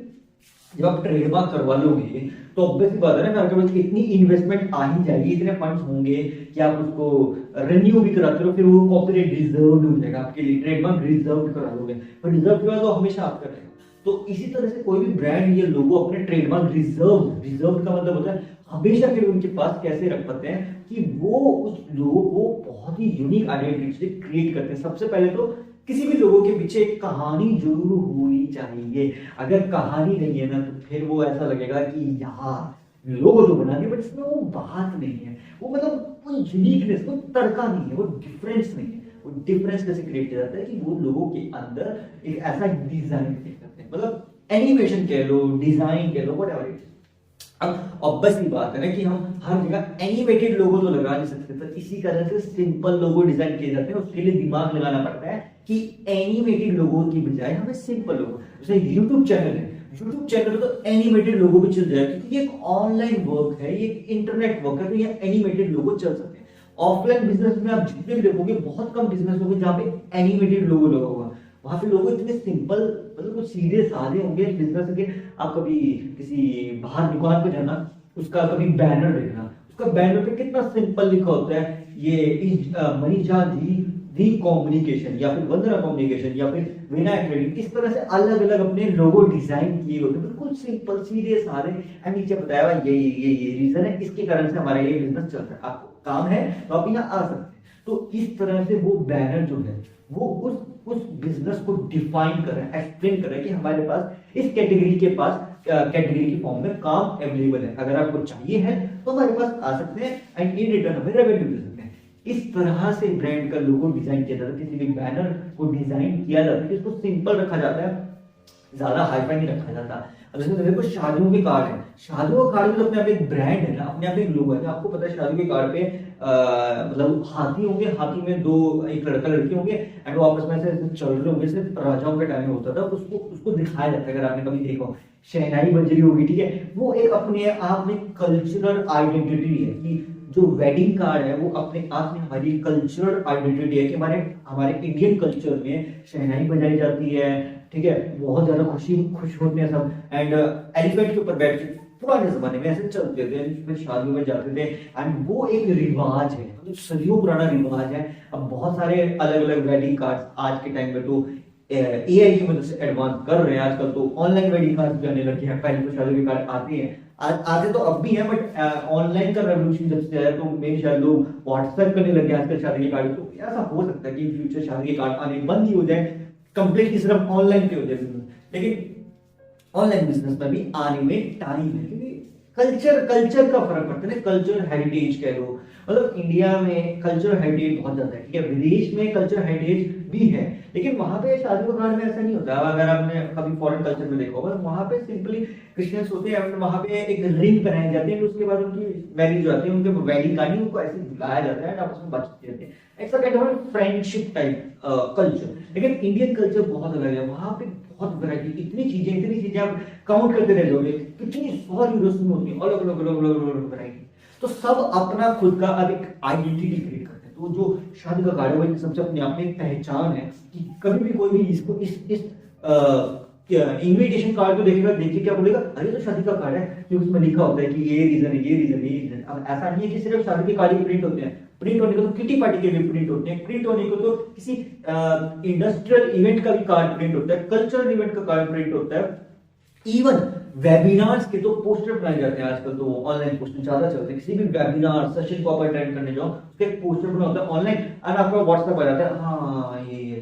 जब आप ट्रेडमार्क करवा लोगे तो ऑब्वियसली बात है ना, आपके पास इतनी इन्वेस्टमेंट आ ही जाएगी, इतने फंड्स होंगे कि आप उसको रिन्यू भी कराते हो, फिर वो कॉपीराइट रिजर्व हो जाएगा आपके लिए, ट्रेडमार्क रिजर्व करा लोगे, पर रिजर्व के बाद वो हमेशा आपका रहेगा। तो इसी तरह से कोई भी ब्रांड या लोगो अपने ट्रेडमार्क रिजर्व का मतलब होता है हमेशा के लिए उनके पास कैसे रख पाते हैं कि वो उस लोगो को बहुत ही यूनिक आइडेंटिटी से क्रिएट करते हैं। सबसे पहले तो किसी भी लोगों के पीछे एक कहानी जरूर होनी चाहिए, अगर कहानी नहीं है ना तो फिर वो ऐसा लगेगा कि यार लोगो तो बना दिया, बट इसमें वो बात नहीं है, वो मतलब वो यूनिकनेस, वो तड़का नहीं है, वो डिफरेंस नहीं है। वो डिफरेंस कैसे क्रिएट किया जाता है कि वो लोगों के अंदर एक ऐसा डिजाइन क्रिएट करते हैं, मतलब एनिमेशन कह लो, डिजाइन कह लो, व्हाटएवर इट इज। अब ऑब्वियसली बात है ना कि हम हर जगह एनिमेटेड लोगो तो लगा नहीं सकते, तो इसी तरह से सिंपल लोगो डिजाइन किए जाते हैं। उसके लिए दिमाग लगाना पड़ता है कि एनिमेटेड लोगो की बजाय हमें सिंपल लोगो, जैसे यूट्यूब चैनल है, यूट्यूब चैनल तो एनिमेटेड लोगो भी चल जाए, क्योंकि ये एक ऑनलाइन वर्क है, ये इंटरनेट वर्क है, तो ये एनिमेटेड लोगो चल सकते हैं। ऑफलाइन बिजनेस में आप जितने भी देखोगे बहुत कम बिजनेस होंगे जहां पे एनिमेटेड लोगो लगा होगा, वहां पे लोगो इतने सिंपल, मतलब कुछ सीधे साधे होंगे बिजनेस के। आप कभी किसी बाहर दुकान पे जाना, उसका कभी बैनर देखना, उसका बैनर पे कितना सिंपल लिखा होता है, ये इज मनीषा दी कम्युनिकेशन, या फिर वंदना कम्युनिकेशन, या फिर विनायक ट्रेडिंग, इस तरह से अलग अलग अपने लोगो डिजाइन किए होते हैं, बिल्कुल सिंपल सीधे साधे, एंड नीचे बताया हुआ ये रीजन है, इसके कारण से हमारा ये बिजनेस चल रहा है, आपको काम है तो आप यहाँ आ सकते हैं। तो इस तरह से वो बैनर जो है वो उस बिजनेस को डिफाइन कर रहा है, एक्सप्लेन कर रहा है कि हमारे पास इस कैटेगरी के पास कैटेगरी की फॉर्म में काम अवेलेबल है, अगर आपको चाहिए है तो हमारे पास आ सकते हैं, एंड इन रिटर्न हमें रेवेन्यू दे सकते हैं। इस तरह से ब्रांड का लोगो डिजाइन किया जाता है, किसी भी बैनर को डिजाइन किया जाता है, इसको सिंपल रखा जाता है, ज्यादा हाईफाई नहीं रखा जाता। अब जैसे देखो शादियों के कार्ड है, शादियों का कार्ड में तो अपने आप एक ब्रांड है ना, अपने आप एक लोगो है। आपको पता है शादियों के कार्ड पे मतलब हाथी होंगे, हाथी में दो, एक लड़का लड़की होंगे, एंड वो आपस में से चल रहे होंगे, सिर्फ राजाओं के टाइम में होता था, उसको दिखाया जाता है, अगर आपने कभी देखा हो। शहनाई बज रही होगी, ठीक है, वो एक अपने आप में कल्चरल आइडेंटिटी है, कि जो वेडिंग कार्ड है वो अपने आप में हमारी कल्चरल आइडेंटिटी है, कि हमारे इंडियन कल्चर में शहनाई बजाई जाती है, ठीक है, बहुत ज्यादा खुश होते हैं सब, एंड एलिफेंट के ऊपर बैठ के पुराने जमाने में ऐसे चलते थे, फिर शादियों में जाते थे, एंड वो एक रिवाज है, मतलब सदियों पुराना रिवाज है। अब बहुत सारे अलग अलग वेडिंग कार्ड्स आज के टाइम में तो एआई की मदद से एडवांस कर रहे हैं, आजकल तो ऑनलाइन वेडिंग कार्ड भी आने लगे हैं। पहले तो शादी के कार्ड आते हैं, आते तो अब भी हैं, बट ऑनलाइन का रेवोल्यूशन जब से आया तो मेरे शायद लोग व्हाट्सएप करने लगे आजकल शादी के कार्ड। तो ऐसा हो सकता है कि फ्यूचर शादी के कार्ड आने बंद ही हो जाए, कंप्लीटली सिर्फ ऑनलाइन पे हो जाए बिजनेस, लेकिन ऑनलाइन बिजनेस में भी आने में टाइम है, क्योंकि कल्चर कल्चर का फर्क पड़ता है ना, कल्चर हेरिटेज कह लो, मतलब इंडिया में कल्चर हेरिटेज बहुत ज्यादा है, ठीक है, विदेश में कल्चर हेरिटेज भी है, लेकिन वहां पे शादी विवाह में ऐसा नहीं होता। अगर आपने कभी फॉरेन कल्चर में देखा होगा, वहां पे सिंपली क्रिश्चियंस होते हैं, वहां पे एक रिंग पहनाई जाती है, उसके बाद उनकी मैरिज हो जाती है, उनके वेडिंग कार्ड उनको ऐसे बुलाया जाता है, आपस में बातचीत करते हैं, ऐसा kind of friendship type culture. लेकिन इंडियन कल्चर बहुत अलग है, वहां पे बहुत वैरायटी, इतनी चीजें आप काउंट करते रह जाओगे, कितनी 100 यूरोस में होती है, अलग अलग अलग अलग अलग वैरायटी। तो सब अपना खुद का अब एक आइडेंटिटी क्रिएट करते हैं। तो जो शादी का कार्ड है वो सबसे अपने आप में एक पहचान है कि कभी भी कोई भी इसको इस इनविटेशन कार्ड को देखेगा, देखिए क्या बोलेगा, अरे तो शादी का कार्ड है, क्योंकि उसमें लिखा होता है कि ये रीजन है, ये रीजन है, ये रीजन। अब ऐसा नहीं है कि सिर्फ शादी के कार्ड ही प्रिंट होते हैं, प्रिंट होने को तो किटी पार्टी के भी प्रिंट होते हैं, प्रिंट होने को तो किसी इंडस्ट्रियल इवेंट का भी कार्ड प्रिंट होता है, कल्चरल इवेंट का कार्ड प्रिंट होता है, इवन वेबिनार्स के तो पोस्टर बनाए जाते हैं आजकल, तो ऑनलाइन पोस्टर ज्यादा चलते हैं, किसी भी वेबिनार सेशन को आप अटेंड करने जाओ, उसके एक पोस्टर बना होता है ऑनलाइन, और आपका व्हाट्सएप आ जाता है, हाँ ये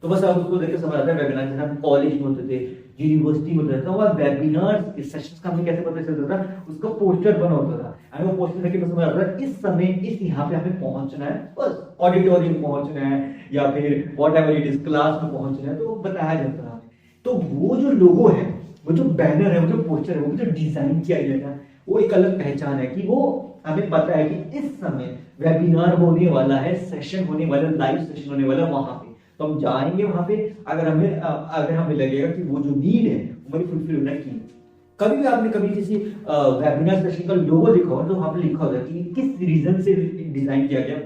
तो बस आप उसको देख के समझ आता है वेबिनार। जैसे हम कॉलेज में होते थे, यूनिवर्सिटी में होता था, वहाँ वेबिनार के सेशंस का हमें कैसे पता चलता था, उसका पोस्टर बना होता था, और वो पोस्टर देख के समझ आता था इस समय इस यहाँ पे हमें पहुंचना है, बस ऑडिटोरियम पहुंचना है या फिर what ever it is class में पहुंचना है, तो बताया जाता था। तो वो जो लोगो है, वो जो बैनर है, वो जो पोस्टर है, वो जो डिजाइन किया गया है, वो एक अलग पहचान है कि वो हमें पता है कि इस समय वेबिनार होने वाला है, सेशन होने वाला, लाइव सेशन होने वाला, वहां पे तो हम जाएंगे, वहां पे अगर हमें लगेगा कि वो जो नीड है हमारी फुलफिल होना की। कभी भी आपने कभी किसी वेबिनार सेशन का लोगो देखा हो तो वहां पे लिखा होता है कि किस रीजन से डिजाइन किया गया,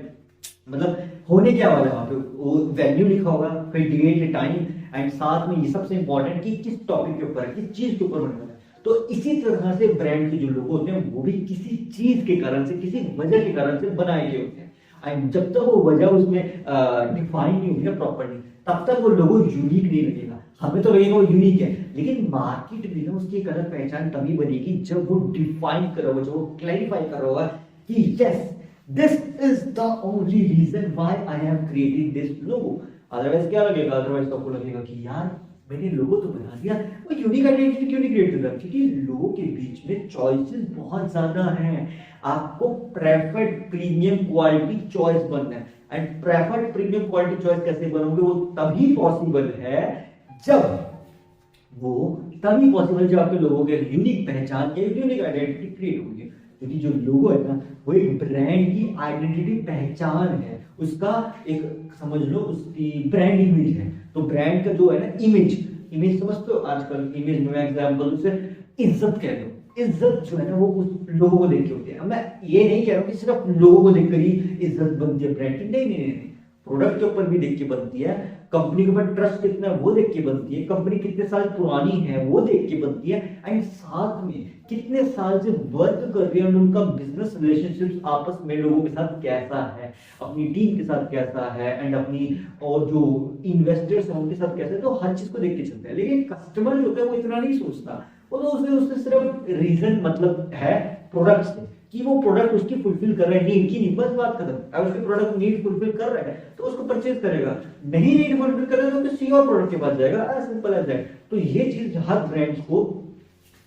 मतलब होने क्या वाला है, वहां पे वो वैल्यू लिखा होगा, फिर डेट टाइम, एंड साथ में ये सबसे इंपॉर्टेंट कि किस टॉपिक के ऊपर है, किस चीज के ऊपर होने वाला है। तो इसी तरह से ब्रांड के जो लोगो होते हैं वो भी किसी चीज के कारण से, किसी वजह के कारण से बनाए गए होते हैं, एंड जब तक वो वजह उसमें डिफाइन नहीं होगी ना प्रॉपर्ली, तब तक वो लोगो यूनिक नहीं लगेगा। हमें तो लगेगा वो यूनिक है, लेकिन मार्केट में ना उसकी एक अलग पहचान तभी बनेगी जब वो डिफाइन कर रहा होगा, जब वो क्लैरिफाई कर रहा होगा कि yes this is the only reason why I have created this logo. Otherwise क्या लगेगा, अदरवाइज तो आपको लगेगा कि यार मैंने लोगो तो बना दिया, वो यूनिक आइडेंटिटी क्यों नहीं क्रिएट करता, क्योंकि लोगों के बीच में चॉइसेस बहुत ज्यादा हैं, आपको प्रेफर्ड प्रीमियम क्वालिटी चॉइस बनना है, and preferred premium quality choice कैसे बनोगे, वो तभी पॉसिबल है जब आपके लोगों के यूनिक पहचान या यूनिक आइडेंटिटी क्रिएट होगी। क्योंकि जो लोगो है ना वो एक ब्रांड की आइडेंटिटी पहचान है, उसका एक समझ लो उसकी ब्रांड इमेज है। तो ब्रांड का जो है ना इमेज समझते हो, आजकल इमेज में एग्जांपल से इज्जत कह लो, इज्जत जो है ना वो उस लोगों को देख के होती है। अब मैं ये नहीं कह रहा हूँ कि सिर्फ लोगों को देखकर ही इज्जत बनती है ब्रांड की, नहीं, प्रोडक्ट के ऊपर भी देख के बनती है, कंपनी के ऊपर ट्रस्ट कितना है वो देख के बनती है, कंपनी कितने साल पुरानी है वो देख के बनती है, एंड साथ में कितने साल से वर्क कर रही है, उनका बिजनेस रिलेशनशिप आपस में लोगों के साथ कैसा है, अपनी टीम के साथ कैसा है, एंड अपनी और जो इन्वेस्टर्स हैं उनके साथ कैसा है, तो हर चीज को देख के चलता है। लेकिन कस्टमर जो होता है वो इतना नहीं सोचता, वो तो उससे सिर्फ रीजन मतलब है प्रोडक्ट से कि वो प्रोडक्ट उसकी फुलफिल कर रहा है, नीड की नहीं, बस बात खत्म। अगर उसके प्रोडक्ट नीड फुलफिल कर रहा है तो उसको परचेज करेगा, नहीं नीड फुलफिल कर रहा है तो किसी और प्रोडक्ट के पास जाएगा, एज सिंपल एज दैट। तो ये चीज हर ब्रांड को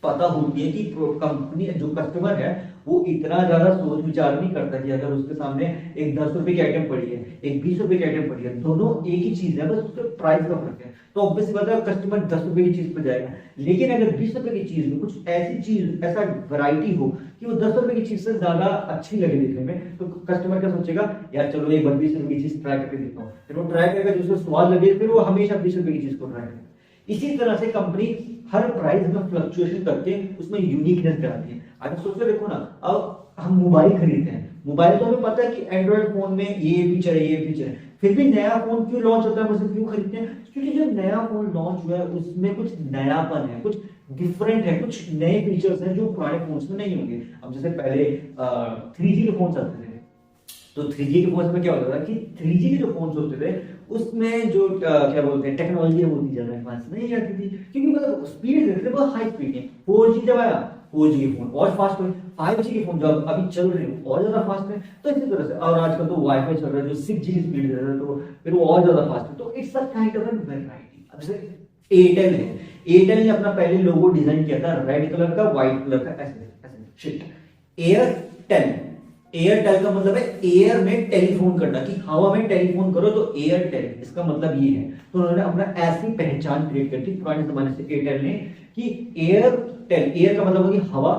पता होती है कि कंपनी जो कस्टमर है वो इतना ज्यादा सोच विचार नहीं करता कि अगर उसके सामने एक 10 रुपए की आइटम पड़ी है, एक 20 रुपए की आइटम पड़ी है, दोनों एक ही चीज है, बस उसके प्राइस का फर्क है, तो ऑब्वियसली बात है कस्टमर 10 रुपए की चीज पे जाएगा। लेकिन अगर 20 रुपए की चीज में कुछ ऐसी चीज, ऐसा वैरायटी हो कि वो 10 रुपए की चीज से ज्यादा अच्छी लगे देखने में, तो कस्टमर क्या सोचेगा, यार चलो एक बार 20 रुपए की चीज ट्राई करके देखता हूँ, फिर वो ट्राई करेगा, जो उसको स्वाद लगे फिर वो हमेशा 20 रुपए की चीज को ट्राई करेगा। इसी तरह से कंपनी हर प्राइस में फ्लक्चुएशन करके उसमें यूनिकनेस कराती है। अगर सोचो देखो ना, अब हम मोबाइल खरीदते हैं, मोबाइल तो हमें पता है कि एंड्रॉइड फोन में ये फीचर है, ये फीचर है, फिर भी नया फोन क्यों लॉन्च होता है, हम क्यों खरीदते हैं, क्योंकि जो नया फोन लॉन्च हुआ है उसमें कुछ नयापन है, कुछ डिफरेंट है, कुछ नए फीचर्स हैं जो पुराने फोन्स में नहीं होंगे। अब जैसे पहले 3G के फोन आते थे, तो 3G के फोन में क्या होता था कि 3G के जो फोन होते थे उसमें जो क्या बोलते हैं टेक्नोलॉजी है वो इतनी ज्यादा एडवांस नहीं आती थी, क्योंकि मतलब स्पीड देते थे बहुत हाई स्पीड है। 4G जब आया 4G के फोन और फास्ट हुए, 5G के फोन जब अभी चल रहे हैं और ज्यादा फास्ट है। तो इसी तरह से और आजकल तो वाईफाई चल रहा है जो 6G की स्पीड दे रहा है, तो फिर वो और ज्यादा फास्ट है। तो it's a kind of an variety. अब जैसे एयरटेल है, एयरटेल ने अपना पहले लोगो डिजाइन किया था रेड कलर का, व्हाइट कलर का, ऐसे शिट, एयरटेल, एयरटेल का मतलब है एयर में टेलीफोन करना, कि हवा में टेलीफोन करो तो एयरटेल, इसका मतलब ये है। तो उन्होंने अपना ऐसी पहचान क्रिएट कर दी पुराने जमाने से एयरटेल ने, कि एयरटेल, एयर का मतलब होगी हवा,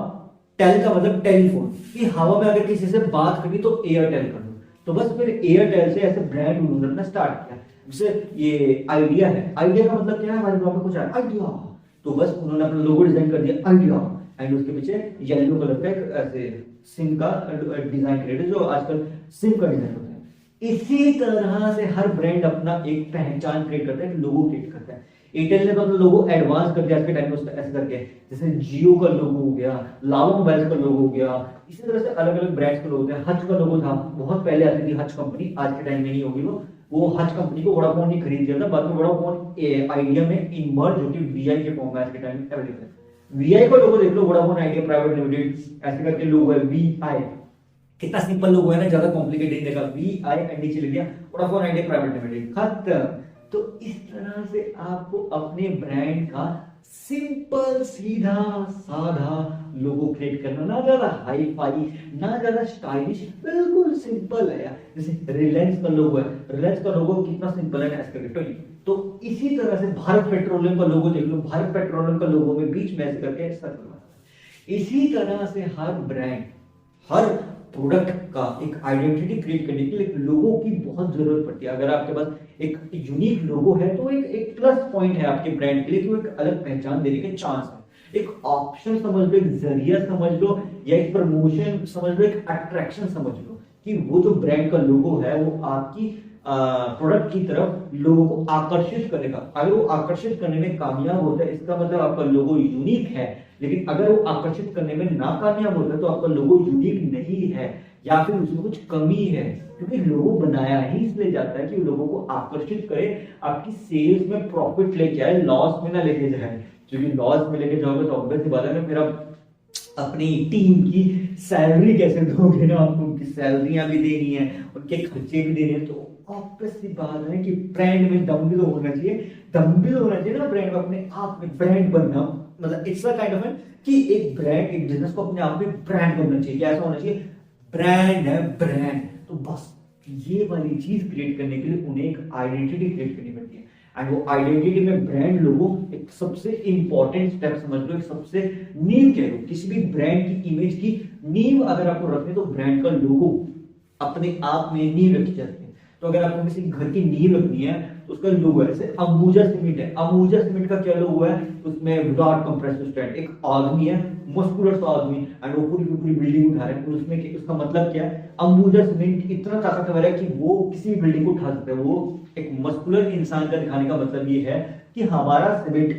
टेल का मतलब टेलीफोन, कि हवा में अगर किसी से बात करनी तो एयरटेल कर दो। तो बस फिर एयरटेल से ऐसे ब्रांड उन्होंने स्टार्ट किया। जैसे ये आइडिया है, आइडिया का मतलब क्या है, हमारे दिमाग में कुछ आइडिया, तो बस उन्होंने अपना लोगो डिजाइन कर दिया आइडिया, एंड उसके पीछे येलो कलर का एक ऐसे सिम का डिजाइन क्रिएट, जो आजकल सिम का डिजाइन होता है। इसी तरह से हर ब्रांड अपना एक पहचान क्रिएट करता है, लोगो क्रिएट करता है। एयरटेल ने तो अपना लोगो एडवांस कर दिया आज के टाइम में, उसका ऐसे करके, जैसे जियो का लोगो हो गया, लावा मोबाइल्स का लोगो हो गया, इसी तरह से अलग अलग ब्रांड्स का लोगो होता है। हच का लोगो था, बहुत पहले आती थी हच कंपनी, आज के टाइम में नहीं होगी वो हच कंपनी को वोडाफोन ने खरीद लिया था, बाद में वोडाफोन आइडिया में इन्वर्ट, जो कि वीआई के फॉर्म में आज के टाइम में अवेलेबल है। वीआई का लोगो देख लो, वोडाफोन आइडिया प्राइवेट लिमिटेड, ऐसे करके लोगो है वीआई, कितना सिंपल लोगो है ना, ज्यादा कॉम्प्लिकेटेड नहीं देखा, वीआई एंड नीचे लिख दिया वोडाफोन आइडिया प्राइवेट लिमिटेड, खत्म। तो इस तरह से आपको अपने ब्रांड का सिंपल सीधा साधा लोगो क्रिएट करना, ना ज्यादा हाई फाई, ना ज्यादा स्टाइलिश, बिल्कुल सिंपल है यार। जैसे रिलायंस का लोगो है, रिलायंस का लोगो कितना सिंपल है, ऐसे करके। तो इसी तरह से भारत पेट्रोलियम का लोगो देख लो, भारत पेट्रोलियम का लोगो में बीच में ऐसे करके सर्कल बना। इसी तरह से हर ब्रांड, हर प्रोडक्ट का एक आइडेंटिटी क्रिएट करने के लिए लोगो की बहुत जरूरत पड़ती है। अगर आपके पास एक यूनिक लोगो है तो एक प्लस पॉइंट है आपके ब्रांड के लिए, तो एक अलग पहचान देने के चांस है। एक ऑप्शन समझ लो, एक जरिया समझ लो, या एक प्रमोशन समझ लो, एक अट्रैक्शन समझ लो, कि वो जो ब्रांड का लोगो है वो आपकी प्रोडक्ट की तरफ लोगों को आकर्षित करेगा। अगर वो आकर्षित करने में कामयाब होता है, इसका मतलब आपका लोगो यूनिक है। लेकिन अगर वो आकर्षित करने में नाकामयाब होता है, तो आपका लोगो यूनिक नहीं है, या फिर उसमें कुछ कमी है। क्योंकि लोगो बनाया ही इसलिए जाता है कि लोगों को आकर्षित करे, आपकी सेल्स में प्रॉफिट लेके आए, लॉस में ना लेके जाए। क्योंकि लॉस में लेके जाओगे तो ऑब्वियस सी बात है ना, फिर आप अपनी टीम की सैलरी कैसे दोगे ना, आपको उनकी सैलरियां भी देनी है, उनके खर्चे भी देने हैं। तो ऑब्वियस सी बात है कि ब्रांड में दम भी तो होना चाहिए, दम भी तो होना चाहिए ना ब्रांड में, अपने आप में ब्रांड बनना, मतलब इट्स अ काइंड ऑफ कि एक ब्रांड, एक बिजनेस को अपने आप में ब्रांड बनना चाहिए। कैसा होना चाहिए, ब्रांड है ब्रांड। तो बस ये वाली चीज क्रिएट करने के लिए उन्हें एक आइडेंटिटी क्रिएट करनी पड़ती है, एंड वो आइडेंटिटी में ब्रांड लोगो एक सबसे इंपॉर्टेंट स्टेप समझ लो, एक सबसे नींव कह लो। किसी भी ब्रांड की इमेज की नींव अगर आपको रखनी, तो ब्रांड का लोगो अपने आप में नींव रखी जाती है। तो अगर आपको किसी घर की नींव रखनी है तो उसका लोगो है, जैसे अंबुजा सीमेंट है, अंबुजा सीमेंट का क्या लोगो है, उसमें विदाउट कंप्रेसर स्टैंड, एक आदमी है, मस्कुलर सा आदमी, एंड वो पूरी पूरी बिल्डिंग उठा रहा है। तो उसमें उसका मतलब क्या है, अंबुजा सीमेंट इतना ताकतवर है कि वो किसी भी बिल्डिंग को उठा सकता है। वो एक मस्कुलर इंसान का दिखाने का मतलब ये है कि हमारा सीमेंट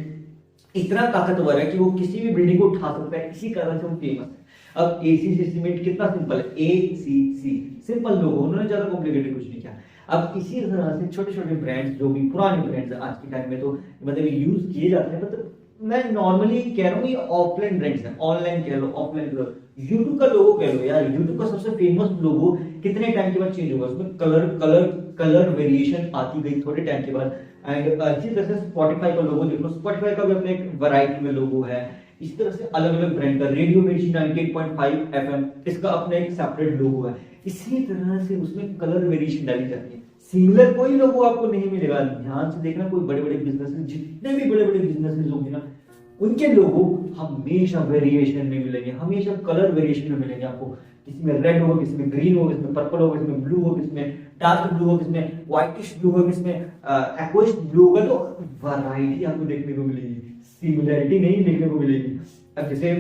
इतना ताकतवर है कि वो किसी भी बिल्डिंग को उठा सकता है, इसी कारण से वो फेमस है। अब एसीसी सीमेंट कितना सिंपल है, एसीसी सिंपल लोगो, उन्होंने ज्यादा कॉम्प्लिकेटेड कुछ नहीं किया। अब इसी तरह से छोटे छोटे ब्रांड्स, जो भी पुराने ब्रांड्स आज के टाइम में तो मतलब यूज किए जाते हैं, मतलब मैं नॉर्मली कह रहा हूँ ये ऑफलाइन ब्रांड्स हैं, ऑनलाइन कह लो, ऑफलाइन कह लो, यूट्यूब का लोगो कह लो यार। यूट्यूब का सबसे फेमस लोगो कितने टाइम के बाद चेंज होगा, उसमें कलर कलर कलर वेरिएशन आती गई थोड़े टाइम के बाद। एंड इसी तरह से स्पॉटिफाई का लोगो देख लो, स्पॉटिफाई का भी अपने एक वैरायटी में लोगो है। इस तरह से अलग अलग ब्रांड का, रेडियो मिर्ची 98.5 FM, इसका अपना एक सेपरेट लोगो है। इसी तरह से उसमें कलर वेरिएशन डाली जाती है। सिमिलर कोई लोगो आपको नहीं मिलेगा। ध्यान से देखना, कोई बड़े बड़े बिजनेस, जितने भी बड़े बड़े बिजनेसेस होंगे ना, उनके लोगो हमेशा वेरिएशन में मिलेंगे, हमेशा कलर वेरिएशन में मिलेंगे आपको। किसी में रेड होगा, किसी में ग्रीन होगा, किसी में पर्पल होगा, किसी में ब्लू होगा, किसी में डार्क ब्लू होगा, किसी में व्हाइटिश ब्लू होगा, किसी में एक्वाइश ब्लू होगा। तो वैरायटी आपको देखने को मिलेगी, सिमिलरिटी नहीं देखने को मिलेगी। अब जैसे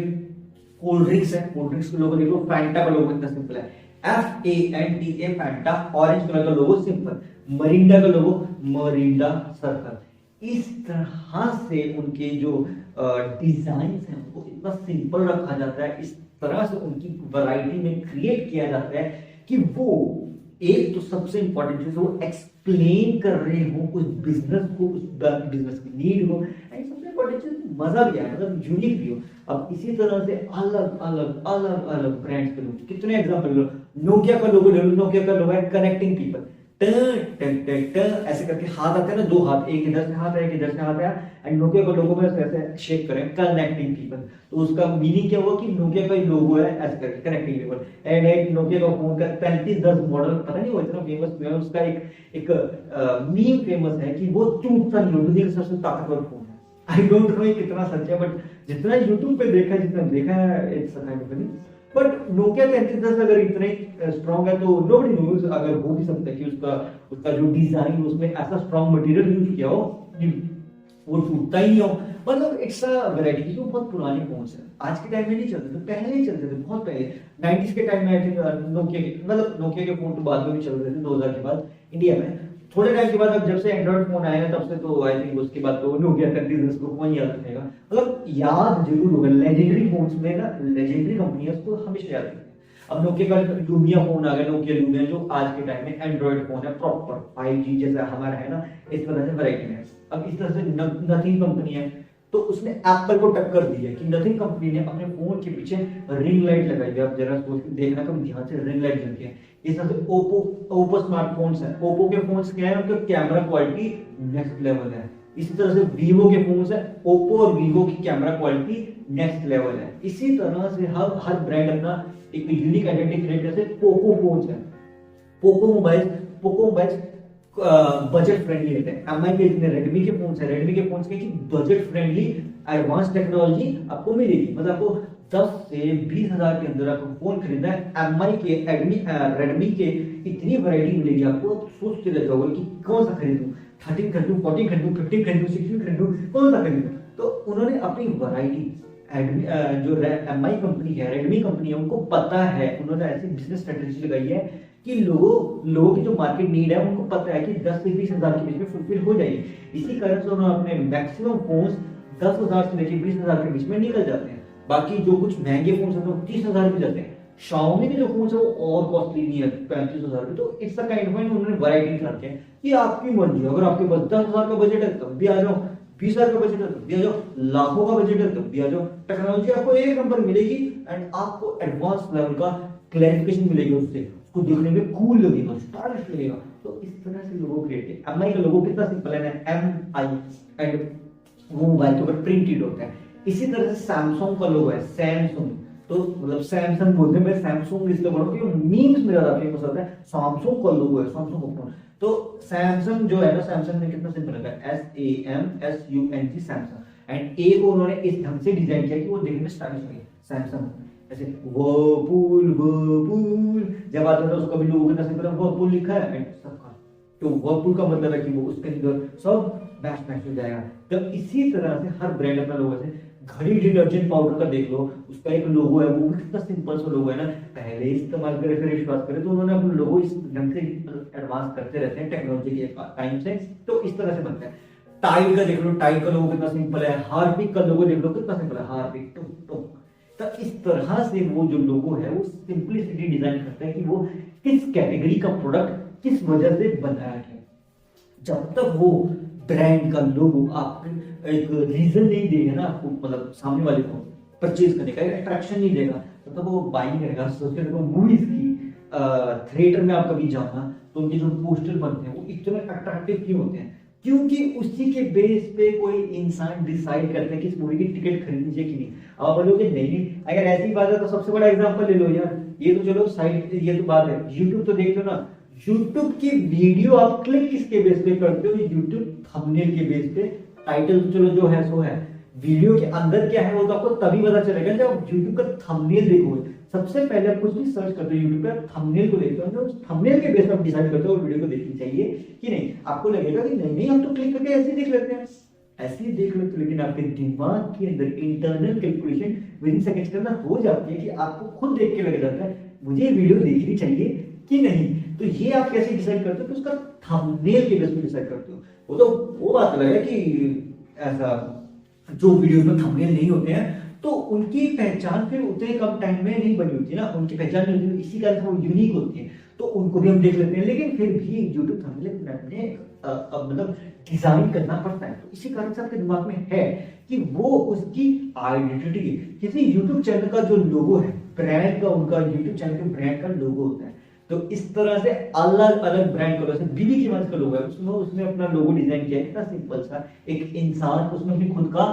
कोल्ड ड्रिंक्स है, कोल्ड ड्रिंक्स के लोगो देखो, फैंटा का लोगो कितना सिंपल है, FANTA फैंटा, ऑरेंज कलर का लोगो सिंपल। मरिंडा का लोगो मरिंडा सर्कल। इस तरह से उनके जो डिजाइन है उनको इतना सिंपल रखा जाता है, इस तरह से उनकी वैरायटी में क्रिएट किया जाता है कि वो एक तो सबसे इंपॉर्टेंट चीज, वो एक्सप्लेन कर रहे हो उस बिजनेस को, उस बिजनेस की नीड को, एंड सबसे इंपॉर्टेंट चीज मजा भी आए, मतलब यूनिक भी हो। अब इसी तरह से अलग अलग अलग अलग ब्रांड्स के लोग, कितने एग्जांपल लो, नोकिया का लोगो ले लो, नोकिया का लोगो है कनेक्टिंग पीपल, ऐसे करके हाथ आते हैं ना, दो हाथ, एक इधर से हाथ है एक इधर से हाथ है, एंड नोकिया का लोगो में ऐसे शेक करें, कनेक्टिंग पीपल। तो उसका मीनिंग क्या हुआ कि नोकिया का लोगो है ऐसे करके कनेक्टिंग पीपल। एंड एक नोकिया का फोन का 3510 मॉडल, पता नहीं वो इतना फेमस क्यों है, उसका एक मीम फेमस है कि वो टूटता नहीं, दुनिया का सबसे ताकतवर फोन है। आई डोंट नो ये कितना सच है, बट जितना यूट्यूब पे देखा है, जितना देखा है, it's kind of funny. But Nokia 3310 अगर इतने स्ट्रॉन्ग है तो नोबडी नोज, अगर हो भी सकता है कि उसका उसका जो डिजाइन, उसमें ऐसा स्ट्रॉन्ग मटेरियल यूज किया हो कि वो टूटता ही नहीं हो। मतलब इट्स अ वैरायटी, क्योंकि वो बहुत पुराने फोन है, आज के टाइम में नहीं चलते थे, पहले ही चलते थे, बहुत पहले 90s के टाइम में। आई थिंक नोकिया के, मतलब नोकिया के फोन तो बाद में भी चल रहे थे 2000 के बाद इंडिया में। थोड़े टाइम के बाद, अब जब से एंड्रॉइड फोन आए हैं तब से तो आई थिंक उसके बाद तो नोकिया 3310 को फोन याद रखेगा, मतलब याद जरूर होगा। लेजेंडरी फोन्स में ना, लेजेंडरी कंपनी है, उसको हमेशा याद रखेंगे। अब नोकिया का लूमिया फोन आ गया, नोकिया लूमिया, जो आज के टाइम में एंड्रॉइड फोन है, प्रॉपर 5G जैसा हमारा है ना, इस तरह से वैरायटी में। अब इस तरह से नथिंग कंपनी है, तो उसने एप्पल को टक्कर दी है कि नथिंग कंपनी ने अपने फोन के पीछे रिंग लाइट लगाई है। आप जरा सोच के देखना, कभी ध्यान से, रिंग लाइट जलती है। इस तरह से ओप्पो स्मार्टफोन्स है, ओप्पो के फोन्स क्या है, उनका कैमरा क्वालिटी नेक्स्ट लेवल है। इसी तरह से वीवो के फोन्स है, ओप्पो और वीवो की कैमरा क्वालिटी नेक्स्ट लेवल है। इसी तरह से हर ब्रांड अपना एक यूनिक आइडेंटिटी क्रिएट करते हैं। पोको फोन्स है, पोको मोबाइल बजट फ्रेंडली रहते हैं। एमआई के जितने रेडमी के फोन्स है, रेडमी के फोन्स के बजट फ्रेंडली एडवांस टेक्नोलॉजी आपको मिलेगी। मतलब आपको 10 से 20 हजार के अंदर आपको फोन खरीदना है, एमआई के रेडमी के इतनी वैरायटी मिलेगी आपको, सोचते रह जाओगे कि कौन सा खरीदूं, 13 खरीदूं, 14 खरीदूं, 15 खरीदूं, 16 खरीदूं, कौन सा खरीदूं। तो उन्होंने अपनी वैरायटी, जो एमआई कंपनी है, रेडमी कंपनी है, उनको पता है, उन्होंने ऐसी बिजनेस स्ट्रेटेजी लगाई है कि लोगों की जो मार्केट नीड है, उनको पता है कि 10 से 20 हजार के बीच में फुलफिल हो जाएगी। इसी कारण से उन्होंने अपने मैक्सिमम फोन्स 10 हजार से लेकर 20 हजार के बीच में निकल जाते हैं। बाकी जो कुछ महंगे फोन्स हैं, तो 30 हजार भी जाते हैं। Xiaomi के जो फोन्स है वो और कॉस्टली नहीं है, 35 हजार की। तो इट्स अ काइंड ऑफ, उन्होंने वैरायटी रखी है कि आपकी मर्जी, अगर आपके पास 10 हजार का बजट है तब भी आ जाओ, 20 हजार का बजट है तब भी आ जाओ, लाखों का बजट है तब भी आ जाओ। टेक्नोलॉजी आपको एक नंबर मिलेगी, एंड आपको एडवांस लेवल का क्लैरिफिकेशन मिलेगी, उससे उसको देखने में कूल लगेगा, स्टाइलिश लगेगा। तो इस तरह से लोगो क्रिएट है। एमआई का लोगो कितना सिंपल है ना, एमआई, एंड वो मोबाइल के ऊपर प्रिंटेड होता है। इसी तरह से सैमसंग का लोगो है, सैमसंग, तो मतलब सैमसंग बोलते हैं, मैं सैमसंग इसलिए बोल रहा हूँ कि मीम्स में ज्यादा फेमस होता है। सैमसंग का लोगो है, सैमसंग का फोन। तो सैमसंग जो है ना, सैमसंग ने कितना सिंपल रखा है, SAMSUNG, सैमसंग। एंड ए को उन्होंने इस ढंग से डिजाइन किया कि वो देखने में स्टाइलिश लगे, सैमसंग। ऐसे वर्लपूल, जब आता है तो उसका भी लोगो कितना सिंपल है, वर्लपूल लिखा है एंड सबका। तो वर्लपूल का मतलब है कि वो उसके अंदर सब मैच हो जाएगा। तो इसी तरह से हर ब्रांड अपना लोगो है। घड़ी डिटर्जेंट पाउडर का देख लो, उसका एक लोगो है, वो भी कितना सिंपल सा लोगो है ना, पहले इस्तेमाल करे फिर विश्वास करे। तो उन्होंने अपना लोगो इस ढंग से एडवांस करते रहते हैं टेक्नोलॉजी के टाइम से, तो इस तरह से बनता है। टाइड का देख लो, टाइड का लोगो कितना सिंपल है। हार्पिक का लोगो देख लो कितना सिंपल है, हार्पिक टुक। तो इस तरह से वो जो लोगो है वो सिंपलिसिटी डिजाइन करता है कि वो किस कैटेगरी का प्रोडक्ट किस वजह से बनाया है। जब तक वो ब्रांड का लोगो आप एक रीजन नहीं देगा ना आपको, मतलब सामने वाले को परचेज करने का अट्रैक्शन नहीं देगा, तो वो बाइंग करेगा। सोचते देखो मूवीज की थिएटर में आप कभी जाना, तो उनके जो पोस्टर बनते हैं वो इतने अट्रैक्टिव क्यों होते हैं, क्योंकि उसी के बेस पे कोई इंसान डिसाइड करता है कि इस मूवी की टिकट खरीदनी चाहिए कि नहीं। आप बोलोगे नहीं, अगर ऐसी बात है तो सबसे बड़ा एग्जांपल ले लो यार, ये तो चलो साइड, ये तो बात है, यूट्यूब तो देख लो ना, यूट्यूब की वीडियो आप क्लिक किसके बेस पे करते हो, यूट्यूब थंबनेल के बेस पे। टाइटल तो चलो जो है सो है, वीडियो के अंदर क्या है वो तो आपको तभी पता चलेगा जब यूट्यूब का थंबनेल देखोगे। सबसे पहले आप कुछ भी सर्च करते हो यूट्यूब पे, थंबनेल को देखते हो, थंबनेल के बेस पर आप डिसाइड करते हो वीडियो को देखनी चाहिए कि नहीं। आपको लगेगा कि नहीं हम तो क्लिक करके ऐसे ही देख लेते हैं, ऐसे ही देख लेते हो, लेकिन आपके दिमाग के अंदर internal calculation with in seconds के अंदर हो जाती है कि आपको खुद देख के लग जाता है मुझे वीडियो देखनी चाहिए कि नहीं। तो ये आप कैसे डिसाइड करते हो कि उसका थंबनेल के बेस पे डिसाइड करते हो। वो तो वो बात अलग है कि ऐसा जो वीडियो में थंबनेल नहीं होते हैं तो उनकी पहचान फिर उतने कम टाइम में नहीं बनी होती ना, उनकी पहचान नहीं होती, इसी कारण से वो यूनिक होती है, तो उनको भी हम देख लेते हैं। लेकिन फिर भी यूट्यूब थंबनेल में मतलब डिजाइन करना पड़ता है, तो इसी कारण से आपके दिमाग में है कि वो उसकी आइडेंटिटी, किसी यूट्यूब चैनल का जो लोगो है, ब्रांड का, उनका यूट्यूब चैनल के ब्रांड का लोगो होता है। तो इस तरह से अलग अलग ब्रांड कलर से बीबी की मर्ज का लोगो है, उसमें उसने अपना लोगो डिजाइन किया है, कितना सिंपल सा एक इंसान, उसने अपनी खुद का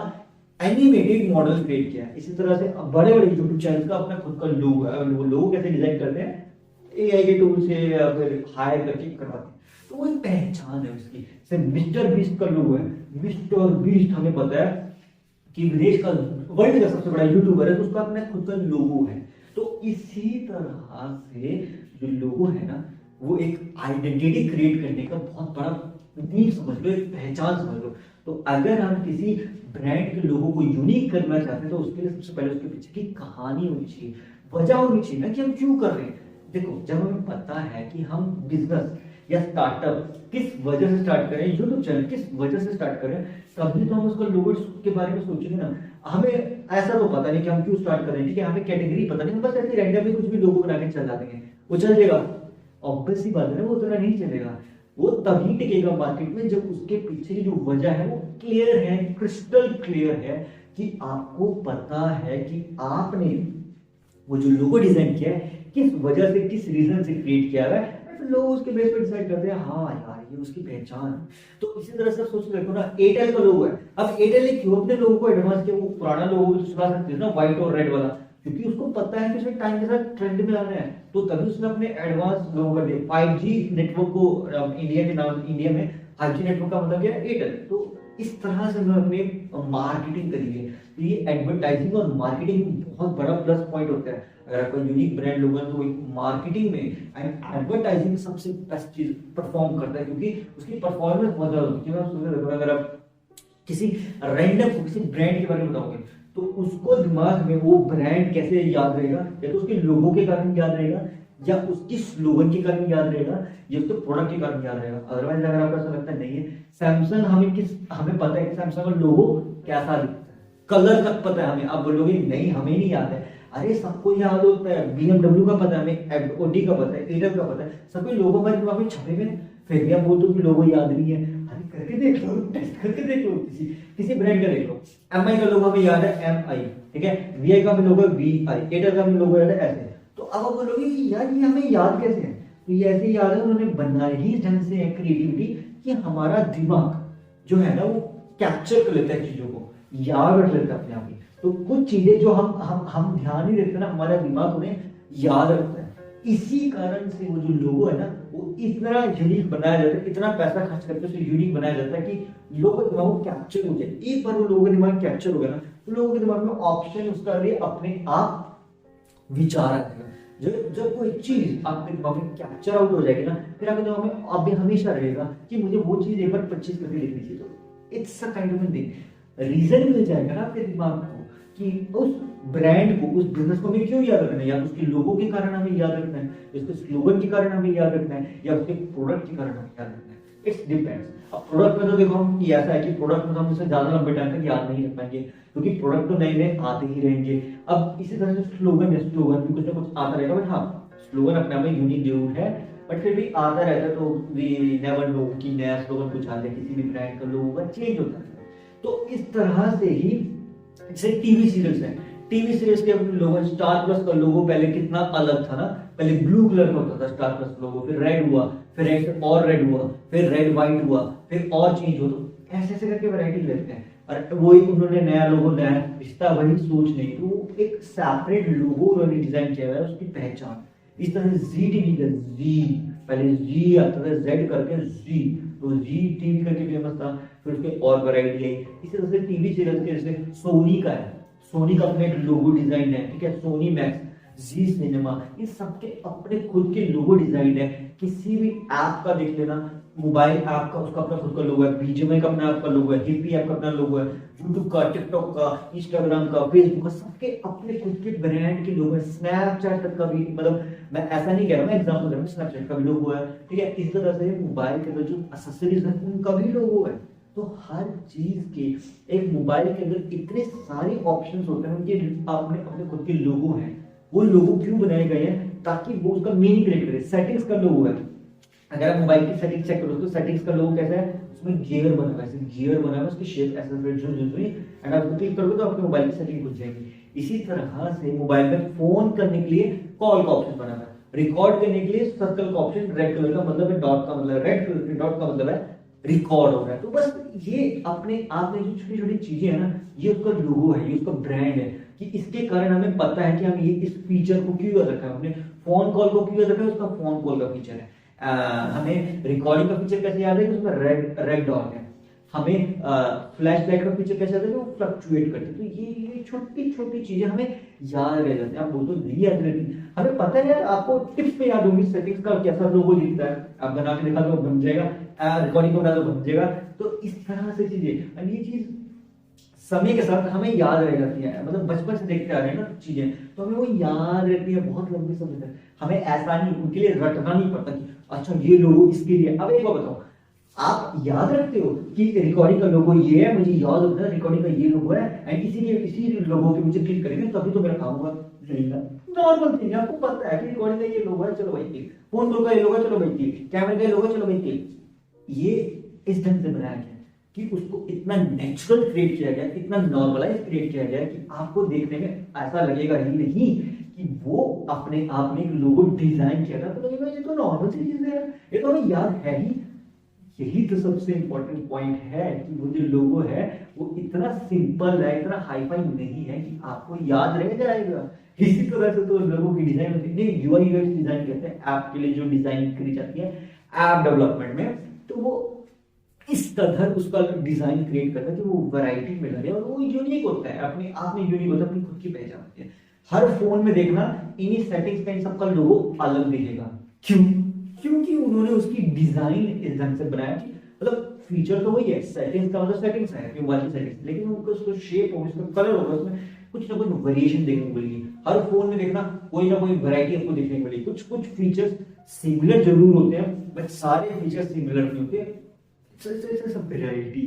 एनिमेटेड मॉडल क्रिएट किया है। इसी तरह से बड़े बड़े यूट्यूब चैनल का अपना खुद का लोगो है, वो लोगो कैसे डिजाइन करते हैं, एआई के टूल से या फिर हायर करके करवाते हैं, तो वो एक पहचान है उसकी। जैसे मिस्टर बीस्ट का लोगो है, मिस्टर बीस्ट हमें पता है कि विदेश का वर्ल्ड का सबसे बड़ा यूट्यूबर है, तो उसका अपना खुद का लोगो है। तो इसी तरह से जो लोगो है ना, वो एक आइडेंटिटी क्रिएट करने का बहुत बड़ा नीड समझ लो, एक पहचान समझ लो। तो अगर हम किसी ब्रांड के लोगो को यूनिक करना चाहते हैं, तो उसके लिए सबसे पहले उसके पीछे की कहानी होनी चाहिए, वजह होनी चाहिए ना कि हम क्यों कर रहे हैं। देखो, जब हमें पता है कि हम बिजनेस या स्टार्टअप किस वजह से स्टार्ट करें, यूट्यूब चैनल किस वजह से स्टार्ट करें, तभी तो हम उसका लोगो के बारे में सोचेंगे ना। हमें ऐसा तो पता नहीं कि हम क्यों स्टार्ट कर रहे हैं, ठीक है, हमें कैटेगरी पता नहीं, हम बस ऐसे रैंडमली कुछ भी लोगो बना के चल जाते हैं, वो चल जाएगा? ऑब्वियस सी बात है ना, वो उतना नहीं चलेगा। वो तभी टिकेगा मार्केट में जब उसके पीछे की जो वजह है वो क्लियर है, क्रिस्टल क्लियर है, कि आपको पता है कि आपने वो जो लोगो डिजाइन किया है किस वजह से, किस रीजन से क्रिएट किया है, लोग उसके बेस पर डिसाइड करते हैं, हाँ यार ये उसकी पहचान है। तो इसी तरह से सोच रखो ना, एयरटेल का लोगो है, अब एयरटेल ने क्यों अपने लोगो को एडवांस किया, वो पुराना लोगो भी चला सकते थे ना, व्हाइट और रेड वाला, क्योंकि उसको पता है कि उसे टाइम के साथ ट्रेंड में आना है, तो तभी उसने अपने एडवांस लोगो कर दिया। 5G नेटवर्क को इंडिया के नाम, इंडिया में 5G नेटवर्क का मतलब क्या है, एयरटेल। तो इस तरह से उन्होंने मार्केटिंग करी है। तो ये एडवर्टाइजिंग और मार्केटिंग बहुत बड़ा प्लस पॉइंट होता है। अगर आपका यूनिक ब्रांड लोगो है तो मार्केटिंग में एंड एडवर्टाइजिंग सबसे बेस्ट चीज परफॉर्म करता है, क्योंकि उसकी परफॉर्मेंस बहुत ज्यादा होती है। अगर आप किसी रैंडम को किसी ब्रांड के बारे में बताओगे, तो उसको दिमाग में वो ब्रांड कैसे याद रहेगा, या तो उसके लोगो के कारण याद रहेगा, या उसकी स्लोगन के कारण याद रहेगा, या उसके प्रोडक्ट के कारण याद रहेगा। अदरवाइज अगर आपको ऐसा लगता नहीं है, सैमसंग हमें पता है कि सैमसंग का लोगो कैसा दिखता है, कलर तक पता है हमें, आप बोलोगे नहीं हमें नहीं याद है, अरे सबको याद होता है। BMW का पता है हमें, OD का पता है, एयरटेल का पता है, सभी लोगों हमारे दिमाग में छपे हुए, फिर भी आप बोलते हो कि लोगो याद नहीं है। अरे करके देख लो, टेस्ट करके देख लो, किसी ब्रांड का देख लो। MI का लोगो हमें याद है MI, ठीक है, VI का लोगो है VI, एयरटेल का लोगो याद है ऐसे। तो अब आप बोलोगे कि यार ये हमें याद कैसे है, तो ये ऐसे याद है, उन्होंने बनाई ही ढंग से है क्रिएटिविटी, कि हमारा दिमाग जो है ना वो कैप्चर कर लेता है चीजों को, याद रख लेता है अपने आप ही। तो कुछ चीजें जो हम ध्यान नहीं देते ना, हमारा दिमाग उन्हें याद रखता है। इसी कारण से वो जो लोगो है ना, वो इतना यूनिक बनाया जाता है, इतना पैसा खर्च करके उसे यूनिक बनाया जाता है कि लोगों के दिमाग में कैप्चर हो जाए। एक बार वो लोगों के दिमाग कैप्चर हो गया ना, तो लोगों के दिमाग में ऑप्शन उसका लिए अपने आप विचार आएगा। जब कोई चीज आपके दिमाग में कैप्चर आउट हो जाएगी ना, फिर आपके दिमाग में अब हमेशा रहेगा कि मुझे वो चीज एक बार 25 करके लिखनी चाहिए। तो it's a kind of thing, reason मिल जाएगा ना आपके दिमाग को कि उस ब्रांड को, उस बिजनेस को हमें क्यों याद रखना है, या तो उसके लोगो के कारण हमें याद रखना है, उसके स्लोगन के कारण हमें याद रखना है, या उसके प्रोडक्ट के कारण हमें याद रखना है। It's depends. अब प्रोडक्ट में तो देखो हम ये ऐसा है कि प्रोडक्ट में तो हम उसे ज्यादा लंबे टाइम तक याद नहीं रख पाएंगे, क्योंकि प्रोडक्ट तो नए नए आते ही रहेंगे। अब इसी तरह से स्लोगन है, स्लोगन भी कुछ ना कुछ आता रहेगा, बट हाँ स्लोगन अपने आप में यूनिक जरूर है, बट फिर भी आता रहता है। तो वी नेवर नो कि नया स्लोगन कुछ आ जाए, किसी भी ब्रांड का लोगो चेंज होता है। तो इस तरह से ही जैसे टीवी सीरियल्स है, टीवी सीरीज के लोगो, स्टार प्लस का लोगो पहले कितना अलग था ना, पहले ब्लू कलर का होता था स्टार प्लस लोगो, फिर रेड हुआ, फिर रेड और रेड हुआ, फिर रेड व्हाइट हुआ, फिर और चेंज हुआ। तो ऐसे ऐसे करके वैरायटी लेते हैं, और वही उन्होंने नया लोगो, नया रिश्ता, वही सोच नहीं, तो एक सेपरेट लोगो उन्होंने डिजाइन किया हुआ है, उसकी पहचान। इस तरह से जी टीवी का जी, पहले जी आता था जेड करके जी, तो जी टीवी करके फेमस था, फिर उसके और वैरायटी आई। इसी तरह से टीवी सीरियल के जैसे सोनी का है, सोनी का अपना एक लोगो डिजाइन है, ठीक है, सोनी मैक्स, जी सिनेमा, इन सबके अपने खुद के लोगो डिजाइन है। किसी भी ऐप का देख लेना, मोबाइल ऐप का उसका अपना खुद का लोगो है, बीजीएमआई का अपना आपका लोगो है, हिप्पी ऐप का अपना लोगो है, यूट्यूब का, टिकटॉक का, इंस्टाग्राम का, फेसबुक का, सबके अपने खुद के ब्रांड के लोगो है। स्नैपचैट तक का भी, मतलब मैं ऐसा नहीं कह रहा, मैं एग्जांपल दे रहा हूं, स्नैपचैट का भी लोगो है, ठीक है। इस तरह से मोबाइल के अंदर जो एक्सेसरीज है उनका भी लोगो है। तो हर चीज के, एक मोबाइल के अंदर इतने सारे ऑप्शंस होते हैं, उनके अपने अपने खुद के लोगो हैं। वो लोगो क्यों बनाए गए हैं, ताकि वो उसका मीनिंग क्रिएट करे। सेटिंग्स का लोगो है, अगर आप मोबाइल की सेटिंग चेक करो तो सेटिंग्स का लोगो कैसा है, उसमें गियर बना हुआ है, ऐसे गियर बना हुआ है, उसकी शेप ऐसे एंड आप क्लिक करोगे तो आपके मोबाइल की सेटिंग खुल जाएगी। इसी तरह से मोबाइल में फोन करने के लिए कॉल का ऑप्शन बना हुआ है, रिकॉर्ड करने के लिए सर्कल का ऑप्शन रेड कलर का मतलब है, डॉट का मतलब रेड कलर के डॉट का मतलब है रिकॉर्ड हो रहा है। तो बस ये अपने आप में जो छोटी छोटी चीजें है ना, ये उसका लोगो है, ये उसका ब्रांड है, कि इसके कारण हमें पता है कि हम ये इस फीचर को क्यों रखा है, हमने फोन कॉल को क्यों रखा है, उसका फोन कॉल का फीचर है। हमें रिकॉर्डिंग का फीचर कैसे याद है कि उसमें रेड रेड डॉट है। हमें फ्लैश लाइट का फीचर कैसे आता है, वो फ्लक्चुएट करते हैं। तो ये छोटी छोटी चीजें हमें याद रह जाती है। आप बोलते हो नहीं याद रहती, हमें पता है यार, आपको टिप्स पे याद होगी सेटिंग्स का कैसा लोगो दिखता है, आप बना के दिखा दो बन जाएगा, रिकॉर्डिंग को बना दो बन जाएगा। तो इस तरह से चीजें, और ये चीज समय के साथ हमें याद रह जाती है, मतलब बचपन से देखते आ रहे हैं ना चीजें, तो हमें वो याद रहती है बहुत लंबे समय तक। हमें ऐसा नहीं, उनके लिए रटना नहीं पड़ता कि अच्छा ये लोगो इसके लिए। अब एक बात बताओ, आप याद रखते हो कि रिकॉर्डिंग का लोगो ये है, मुझे याद होता है रिकॉर्डिंग का ये लोगो है, एंड इसी लोगो पे मुझे क्लिक करेंगे तभी तो मेरा काम होगा। नॉर्मल थिंग है, आपको पता है कि रिकॉर्डिंग का ये लोगो है, चलो भाई क्लिक, फोन कॉल का ये लोगो है, चलो भाई क्लिक, कैमरे का ये लोगो है, चलो भाई क्लिक। ये इस ढंग से बनाया गया कि उसको इतना नेचुरल क्रिएट किया गया, इतना नॉर्मलाइज क्रिएट किया गया कि आपको देखने में ऐसा लगेगा ही नहीं कि वो अपने आप में एक लोगो डिजाइन किया था, तो लगेगा ये तो नॉर्मल सी चीज है, ये तो हमें याद है ही। यही तो सबसे इंपॉर्टेंट पॉइंट है कि वो जो लोगो है वो इतना सिंपल है, इतना हाईफाई नहीं है कि आपको याद रह जाएगा। इसी तरह से तो लोगों की डिजाइन होती है, यूआई यूएक्स डिजाइन कहते हैं ऐप के लिए जो डिजाइन करी जाती है ऐप डेवलपमेंट में, तो वो इस तरह उसका डिजाइन क्रिएट करता है कि वो वैरायटी में लगे और वो यूनिक होता है, अपने आप में यूनिक होता है, अपनी खुद की पहचान होती है। हर फोन में देखना इन्हीं सेटिंग्स का इन सबका लोगो अलग दिखेगा। क्यों? क्योंकि उन्होंने उसकी डिजाइन इस ढंग से बनाया कि मतलब फीचर तो वही है, सेटिंग्स का मतलब सेटिंग्स है मोबाइल की सेटिंग्स, लेकिन उनका उसका शेप होगा, उसका कलर होगा, उसमें कुछ ना कुछ वेरिएशन देखने को मिलेगी। हर फोन में देखना कोई ना कोई वैरायटी आपको देखने को मिलेगी। कुछ कुछ फीचर्स सिमिलर जरूर होते हैं बट सारे फीचर्स सिमिलर नहीं होते। It's a variety.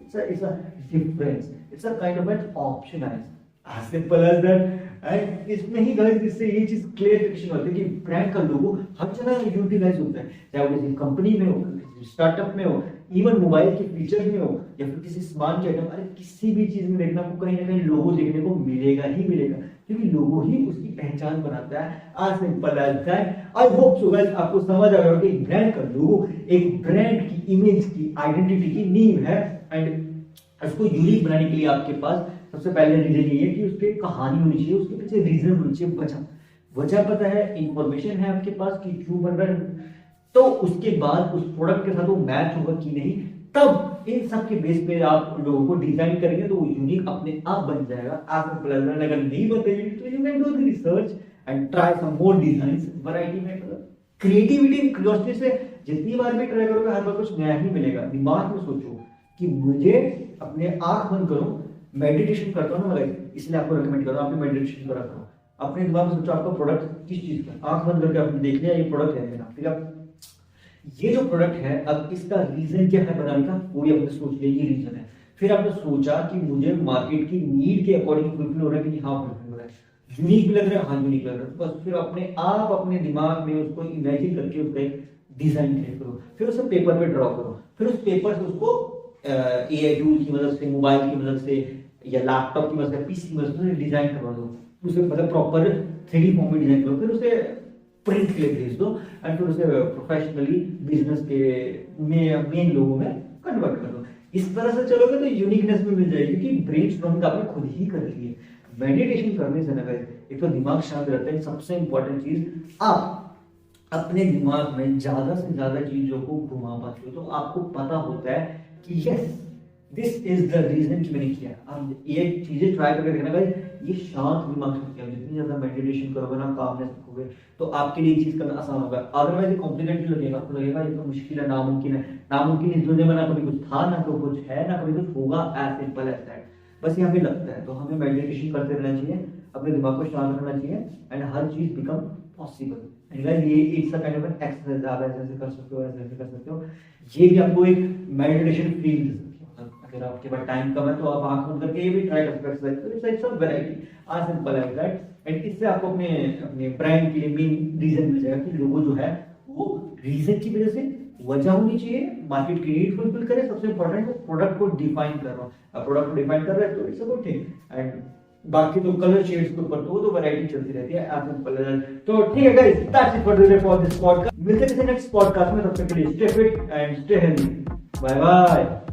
It's a difference. It's a kind of an optionized. As simple as that. And इसमें ही गाइस इससे ये चीज क्लियरिफिकेशन होती है कि ब्रांड का लोगो हर जगह यूटिलाइज होता है, चाहे वो किसी कंपनी में हो, स्टार्टअप में हो, इवन मोबाइल के फीचर में हो, या फिर किसी सामान के आइटम, अरे किसी भी चीज में देखना आपको कहीं ना कहीं लोगो देखने को मिलेगा ही मिलेगा, क्योंकि लोगो ही उसकी पहचान बनाता है। आज simple as that. I hope so guys आपको समझ आ गया कि ब्रांड का लोगो एक ब्रांड की इमेज की आइडेंटिटी की नींव है, एंड उसको यूनिक बनाने के लिए आपके पास सबसे पहले रीजन ये है कि उसके कहानी होनी चाहिए, उसके पीछे रीजन होनी चाहिए, वजह पता है, इंफॉर्मेशन है आपके पास कि क्यों बन रहा है, तो उसके बाद उस प्रोडक्ट के साथ वो मैच होगा कि नहीं, तब इन सब के बेस पे आप लोगों को डिजाइन करेंगे तो वो यूनिक अपने आप बन जाएगा। आप अगर नहीं बताइए तो you can do the research and try some more designs, variety में क्रिएटिविटी क्यूरियोसिटी से जितनी बार भी ट्राई करोगे हर बार कुछ नया ही मिलेगा। दिमाग में सोचो कि मुझे अपने आंख बंद करो, मेडिटेशन करता हूँ ना, इसलिए आपको रिकमेंड कर रहा हूँ, आप मेडिटेशन करा करो। अपने दिमाग में सोचो आपका प्रोडक्ट किस चीज का, आंख बंद करके आपने देख लिया ये प्रोडक्ट है मेरा, ठीक है, ये जो प्रोडक्ट है अब इसका रीजन क्या है बनाने का, वो भी आपने सोच लिया ये रीजन है। फिर आपने सोचा कि मुझे मार्केट की नीड के अकॉर्डिंग फुलफिल हो रहा है कि हाँ फुलफिल हो रहा है, यूनिक भी लग रहा है, हाँ यूनिक लग रहा है, बस फिर अपने आप अपने दिमाग में उसको इमेजिन करके उसका एक डिजाइन क्रिएट करो, फिर उसे पेपर पे ड्रॉ करो, फिर उस पेपर से उसको एआई टूल की मदद से, मोबाइल की मदद से या लैपटॉप की मदद से, पीसी की मदद से डिजाइन करवा दो, उसे मतलब प्रॉपर 3D फॉर्म में डिजाइन करो, फिर उसे प्रिंट के लिए भेज दो एंड फिर उसे प्रोफेशनली बिजनेस के मेन लोगों में कन्वर्ट कर दो। इस तरह से चलोगे तो यूनिकनेस भी मिल जाएगी, क्योंकि ब्रेनस्टॉर्मिंग आपने खुद ही कर ली है। मेडिटेशन करने से ना एक तो दिमाग शांत रहता है, सबसे इंपॉर्टेंट चीज आप अपने दिमाग में ज्यादा से ज्यादा चीजों को घुमा पाते हो, तो आपको पता होता है कि yes this is the reason कि मैंने किया। अब ये चीजें ट्राई करके देखना भाई, ये शांत दिमाग से किया, जितनी ज्यादा मेडिटेशन करोगे ना, कामनेस रखोगे, तो आपके लिए ये चीज करना आसान होगा। अदरवाइज कॉम्प्लिकेटेड लगेगा, आपको लगेगा ये तो मुश्किल है, नामुमकिन है। नामुमकिन इस दुनिया में ना कभी कुछ था, ना तो कुछ है, ना कभी कुछ होगा, एज सिंपल एज दैट। बस ये हमें लगता है, तो हमें मेडिटेशन करते रहना चाहिए, अपने दिमाग को शांत रखना चाहिए एंड हर चीज बिकम पॉसिबल। ये it's a kind of an exercise, आप ऐसे कर सकते हो, ऐसे कर सकते हो। ये भी आपको एक मेडिटेशन फील दे सकती है। अगर आपके पास टाइम कम है तो आप आंख बंद करके ये भी ट्राई कर सकते हो। इट्स लाइक सम वैरायटी, आज सिंपल है दैट, एंड इससे आपको अपने अपने ब्रांड के लिए मेन रीजन मिल जाएगा कि लोगो जो है वो रीजन की वजह से वजह होनी चाहिए, मार्केट की नीड फुलफिल करे, सबसे इंपॉर्टेंट वो प्रोडक्ट को डिफाइन कर रहा हूँ। प्रोडक्ट को डिफाइन कर रहा है तो it's a good thing, and बाकी तो कलर शेड्स के ऊपर तो वैरायटी चलती रहती है एज कलर। तो ठीक है guys, that's it for today for this podcast. मिलते हैं किसी नेक्स्ट पॉडकास्ट में, तब तक के लिए stay fit and stay healthy. Bye bye.